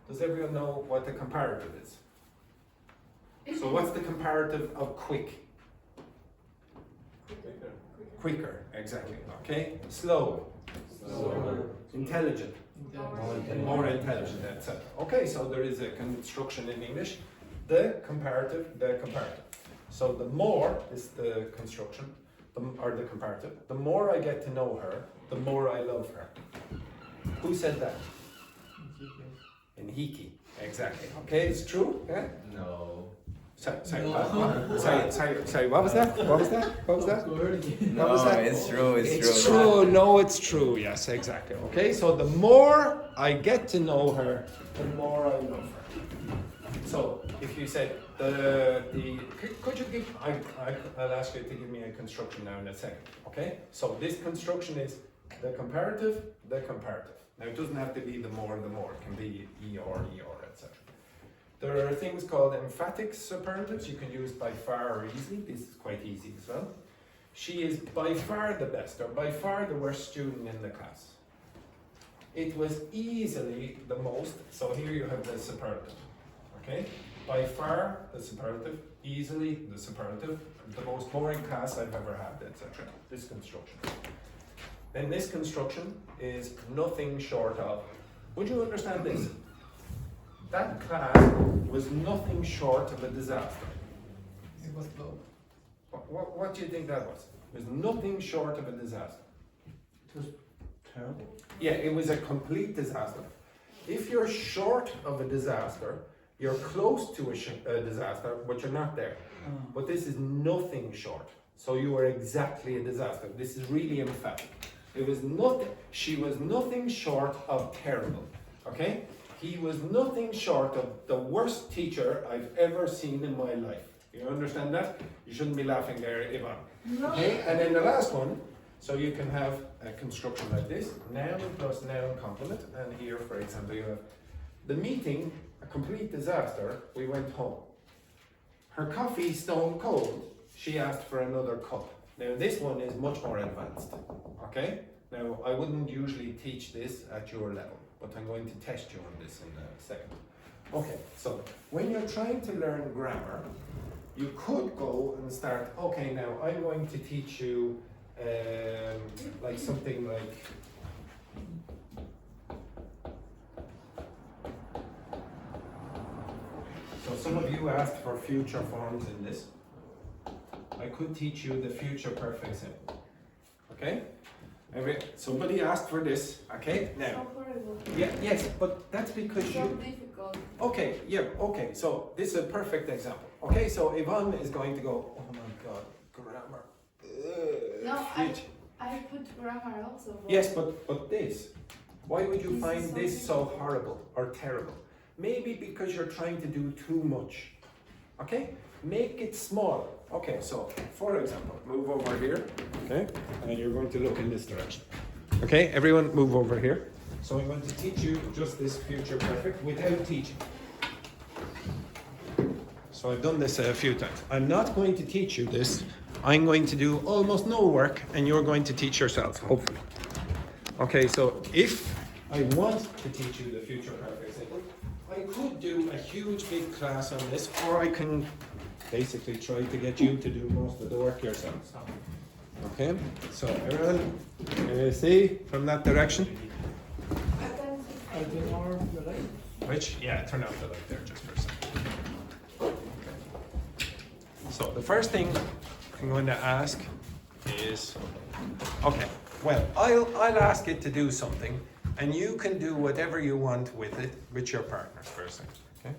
Does everyone know what the comparative is? So what's the comparative of quick? Quicker, exactly, okay? Slow. Slower. Intelligent. More intelligent, etc. Okay, so there is a construction in English. The comparative. So the more is the construction, or the comparative. The more I get to know her, the more I love her. Who said that? In Hiki. Exactly. Okay, it's true. Yeah? No. Sorry, what was that? What was that? What was that? What was that? It's true. It's true. No, it's true. Yes, exactly. Okay, so the more I get to know her, the more I love her. So if you said could you give? I'll ask you to give me a construction now in a second. Okay. So this construction is the comparative. Now it doesn't have to be the more. It can be er, etc. There are things called emphatic superlatives. You can use by far or easily. This is quite easy as well. She is by far the best, or by far the worst student in the class. It was easily the most, so here you have the superlative. Okay? By far the superlative, easily the superlative, the most boring class I've ever had, etc. This construction. Then this construction is nothing short of. Would you understand this? That class was nothing short of a disaster. It was low. What do you think that was? It was nothing short of a disaster. It was terrible. Yeah, it was a complete disaster. If you're short of a disaster, you're close to a disaster, but you're not there. But this is nothing short. So you are exactly a disaster. This is really emphatic. It was nothing. She was nothing short of terrible. Okay? He was nothing short of the worst teacher I've ever seen in my life. You understand that? You shouldn't be laughing there, Ivan. No. Okay? And then the last one, so you can have a construction like this, noun plus noun complement, and here, for example, you have the meeting, a complete disaster, we went home. Her coffee stone cold, she asked for another cup. Now this one is much more advanced, okay? Now I wouldn't usually teach this at your level, but I'm going to test you on this in a second. Okay, so when you're trying to learn grammar, you could go and start, okay, now I'm going to teach you like something like, so some of you asked for future forms in this. I could teach you the future perfect simple, okay? Somebody asked for this, okay? Now, So horrible. yeah, yes, but that's because So you. difficult. Okay, yeah, okay. So this is a perfect example. Okay, so Yvonne is going to go. Oh my God, grammar. No, Future. I put grammar also. Yes, but this. Why would you This find is so this so difficult. horrible or terrible? Maybe because you're trying to do too much. Okay, make it smaller. Okay, so for example, move over here. Okay, and you're going to look in this direction. Okay, everyone move over here. So I'm going to teach you just this future perfect without teaching. So I've done this a few times. I'm not going to teach you this. I'm going to do almost no work and you're going to teach yourselves, hopefully. Okay, so if I want to teach you the future perfect simple, I could do a huge big class on this, or I can basically try to get you to do most of the work yourselves. Okay, so everyone, see from that direction? I turn on the light. Which, yeah, turn off the light there just for a second. Okay. So the first thing I'm going to ask is, okay, well, I'll ask it to do something, and you can do whatever you want with it, with your partners for a second, okay?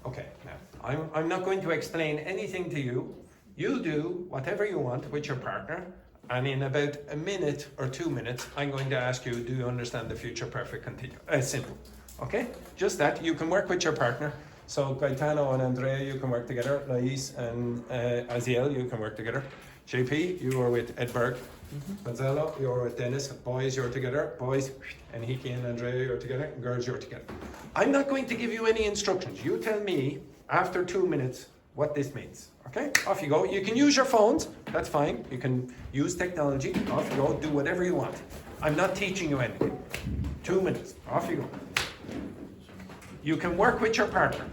Okay, now, I'm not going to explain anything to you. You do whatever you want with your partner, and in about a minute or 2 minutes, I'm going to ask you, do you understand the future perfect simple? Okay? Just that. You can work with your partner. So Gaetano and Andrea, you can work together. Lais and Aziel, you can work together. JP, you are with Edberg. Gonzalo, you're with Dennis. Boys, you're together. Boys, and Hiki and Andrea, you're together. Girls, you're together. I'm not going to give you any instructions. You tell me after 2 minutes what this means. Okay? Off you go. You can use your phones. That's fine. You can use technology. Off you go. Do whatever you want. I'm not teaching you anything. 2 minutes. Off you go. You can work with your partner.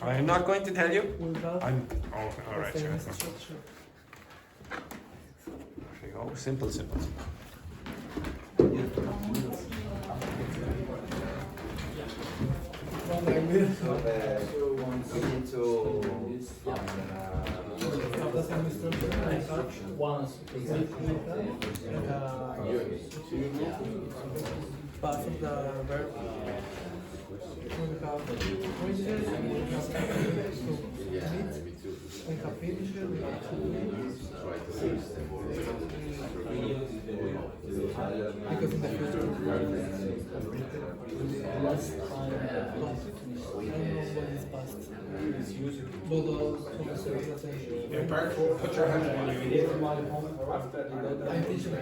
I'm not going to tell you. I'm. Oh, all right. Sure. There you go. Simple, simple. So we need to touch once part of the verb. We have phrases, we have to meet, we have finisher, we have to because in the future last time I don't know what is past. But In part 4, put your hand on your knee. I'm teaching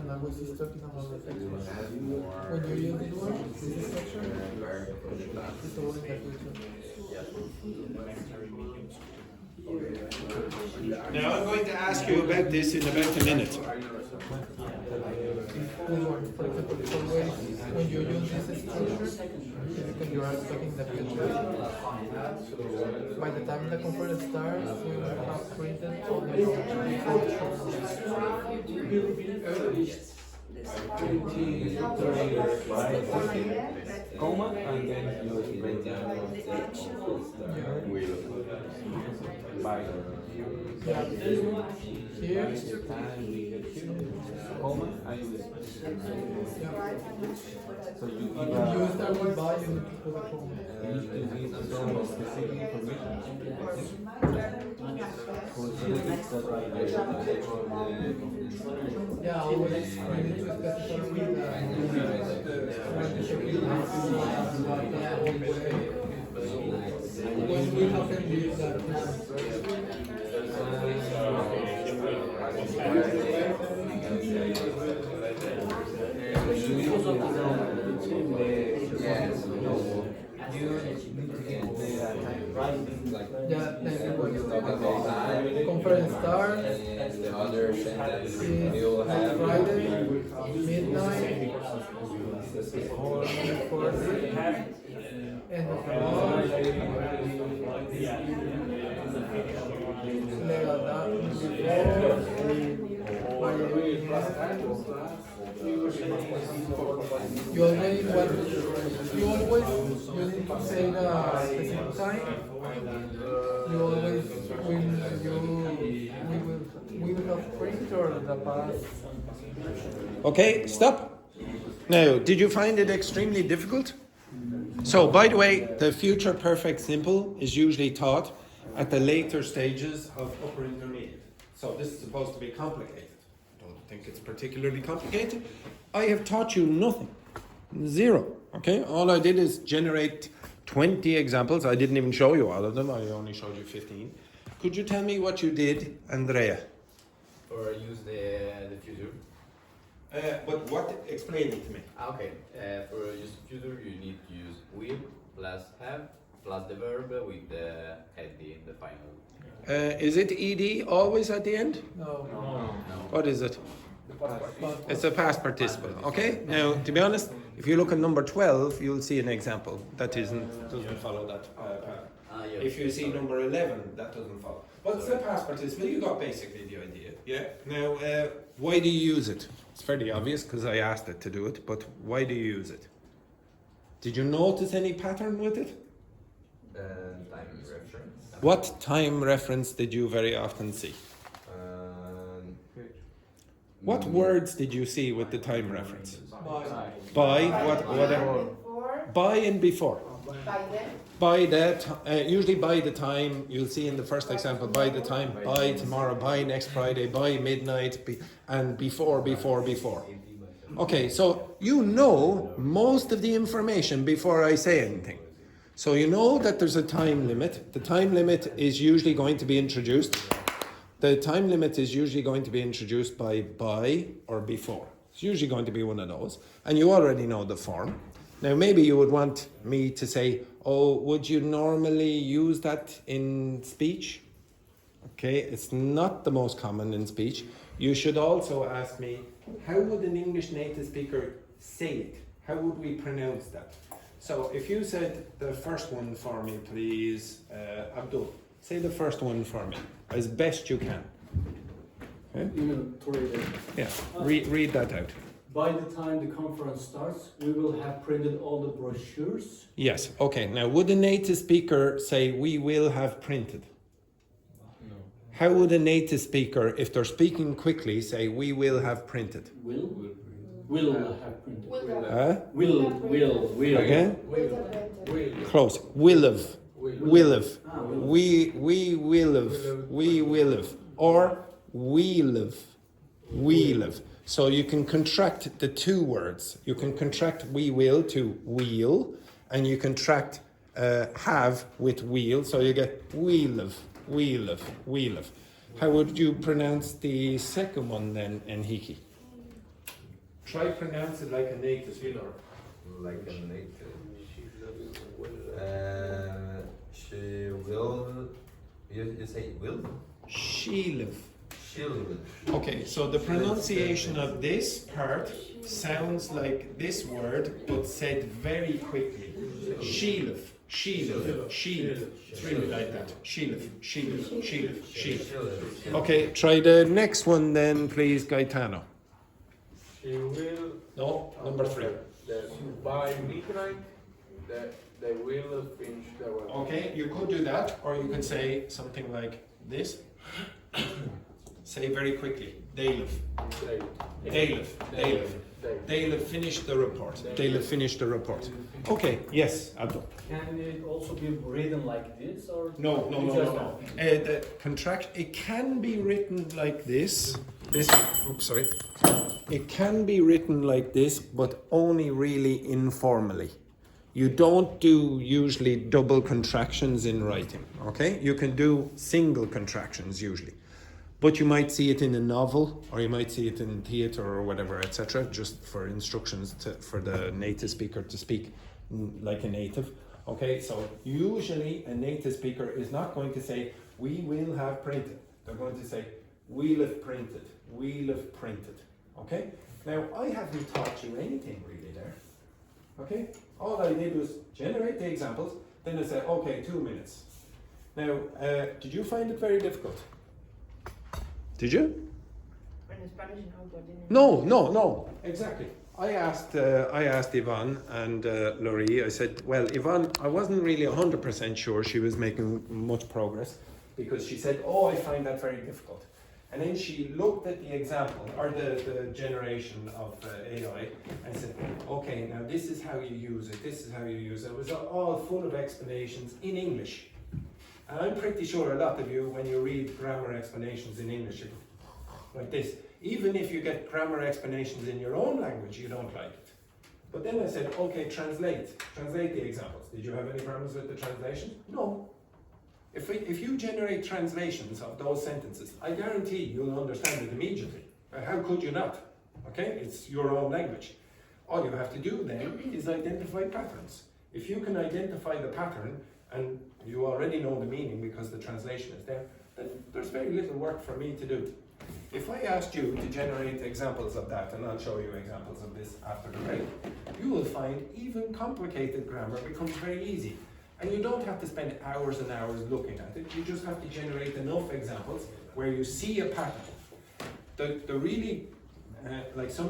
and I was just talking about the text. When you use this word, this structure, it's the word that we Now I'm going to ask you about this in about a minute. For example, it's always when you use this structure, when you are talking the future, by the time the conference starts, we will have printed all the Comma, and then you break down by yeah. Here, comma, and so you if you start with by, you need to put a comma. need to give some specific information. Yeah, always you need to specify with when we have to use that. Conference starts, And the other sentence is you will have Friday, midnight, end of the month, you always want, you need to say the specific time. You always we will have print or the past. Okay, stop. Now, did you find it extremely difficult? So, by the way, the future perfect simple is usually taught at the later stages of upper intermediate. So this is supposed to be complicated. I don't think it's particularly complicated. I have taught you nothing. Zero. Okay? All I did is generate 20 examples. I didn't even show you all of them. I only showed you 15. Could you tell me what you did, Andrea? or use the future. But what? Explain it to me. Okay, for use future you need to use will plus have plus the verb with the ed in the final. Is it ed always at the end? No. What is it? It's a past participle. Okay. Now, to be honest, if you look at number 12, you'll see an example that doesn't follow that pattern. If you see number 11, that doesn't follow. But it's a past participle. You got basically the idea. Yeah. Now, why do you use it? It's fairly obvious because I asked it to do it. But why do you use it? Did you notice any pattern with it? Time reference. What time reference did you very often see? What words did you see with the time reference? By what? By and before. By that, usually by the time, you'll see in the first example, by the time, by tomorrow, by next Friday, by midnight, and before. Okay, so you know most of the information before I say anything. So you know that there's a time limit. The time limit is usually going to be introduced. The time limit is usually going to be introduced by or before. It's usually going to be one of those. And you already know the form. Now, maybe you would want me to say, oh, would you normally use that in speech? Okay, it's not the most common in speech. You should also ask me, how would an English native speaker say it? How would we pronounce that? So if you said the first one for me, please, Abdul. Say the first one for me, as best you can. Okay? You mean to read it? Yeah, read that out. By the time the conference starts, we will have printed all the brochures. Yes, okay. Now, would a native speaker say, we will have printed? No. How would a native speaker, if they're speaking quickly, say, we will have printed? Will have printed. Will. Again? Will. Close. Will have. Will have. We will have. We will have. Or we live. We live. So you can contract the two words. You can contract we will to wheel, and you contract have with wheel, so you get we live, we live, we live. How would you pronounce the second one then, Enhiki? Try pronounce it like a native speaker. Like a native. She will. You say will? She live. She'll. Okay, so the pronunciation of this part sounds like this word, but said very quickly. She live, she live, she live. It's really like that. She live, she live, she live, she live. Okay, try the next one then, please, Gaetano. She will. No, number 3. By midnight, they will finish the work. Okay, you could do that, or you could say something like this. Say very quickly. They live. They live. They live. They'll have finished the report. They'll have finished the report. Okay, yes, Abdul. Can it also be written like this, or No. The contract. It can be written like this. Oops, sorry. It can be written like this, but only really informally. You don't do usually double contractions in writing. Okay, you can do single contractions usually. But you might see it in a novel, or you might see it in theatre or whatever, etc., just for instructions for the native speaker to speak like a native. Okay, so usually a native speaker is not going to say, we will have printed. They're going to say, we'll have printed, we'll have printed. Okay, now I haven't taught you anything really there. Okay, all I did was generate the examples, then I said, okay, 2 minutes. Now, did you find it very difficult? Did you? No, exactly. I asked Yvonne and Laurie, I said, well, Yvonne, I wasn't really 100% sure she was making much progress, because she said, oh, I find that very difficult. And then she looked at the example, or the generation of AI, and said, okay, now this is how you use it, this is how you use it. It was all full of explanations in English. And I'm pretty sure a lot of you, when you read grammar explanations in English, like this, even if you get grammar explanations in your own language, you don't like it. But then I said, okay, translate the examples. Did you have any problems with the translation? No. If you generate translations of those sentences, I guarantee you'll understand it immediately. How could you not? Okay, it's your own language. All you have to do then is identify patterns. If you can identify the pattern, and you already know the meaning because the translation is there, then there's very little work for me to do. If I asked you to generate examples of that, and I'll show you examples of this after the break, you will find even complicated grammar becomes very easy. And you don't have to spend hours and hours looking at it, you just have to generate enough examples where you see a pattern. The really, like some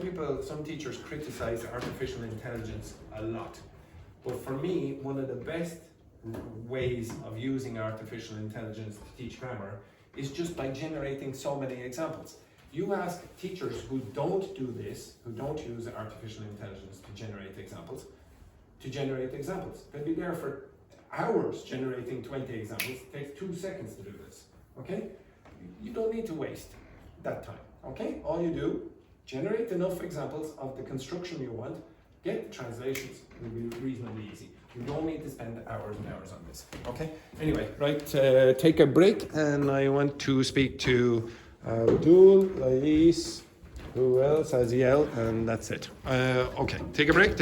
teachers criticize artificial intelligence a lot. But for me, one of the best ways of using artificial intelligence to teach grammar is just by generating so many examples. You ask teachers who don't do this, who don't use artificial intelligence to generate examples. They'll be there for hours generating 20 examples. It takes 2 seconds to do this, okay? You don't need to waste that time, okay? All you do, generate enough examples of the construction you want, get the translations, it will be reasonably easy. You don't need to spend hours and hours on this, okay? Anyway, right, take a break, and I want to speak to Abdul, Lais, who else, Aziel, and that's it. Okay, take a break.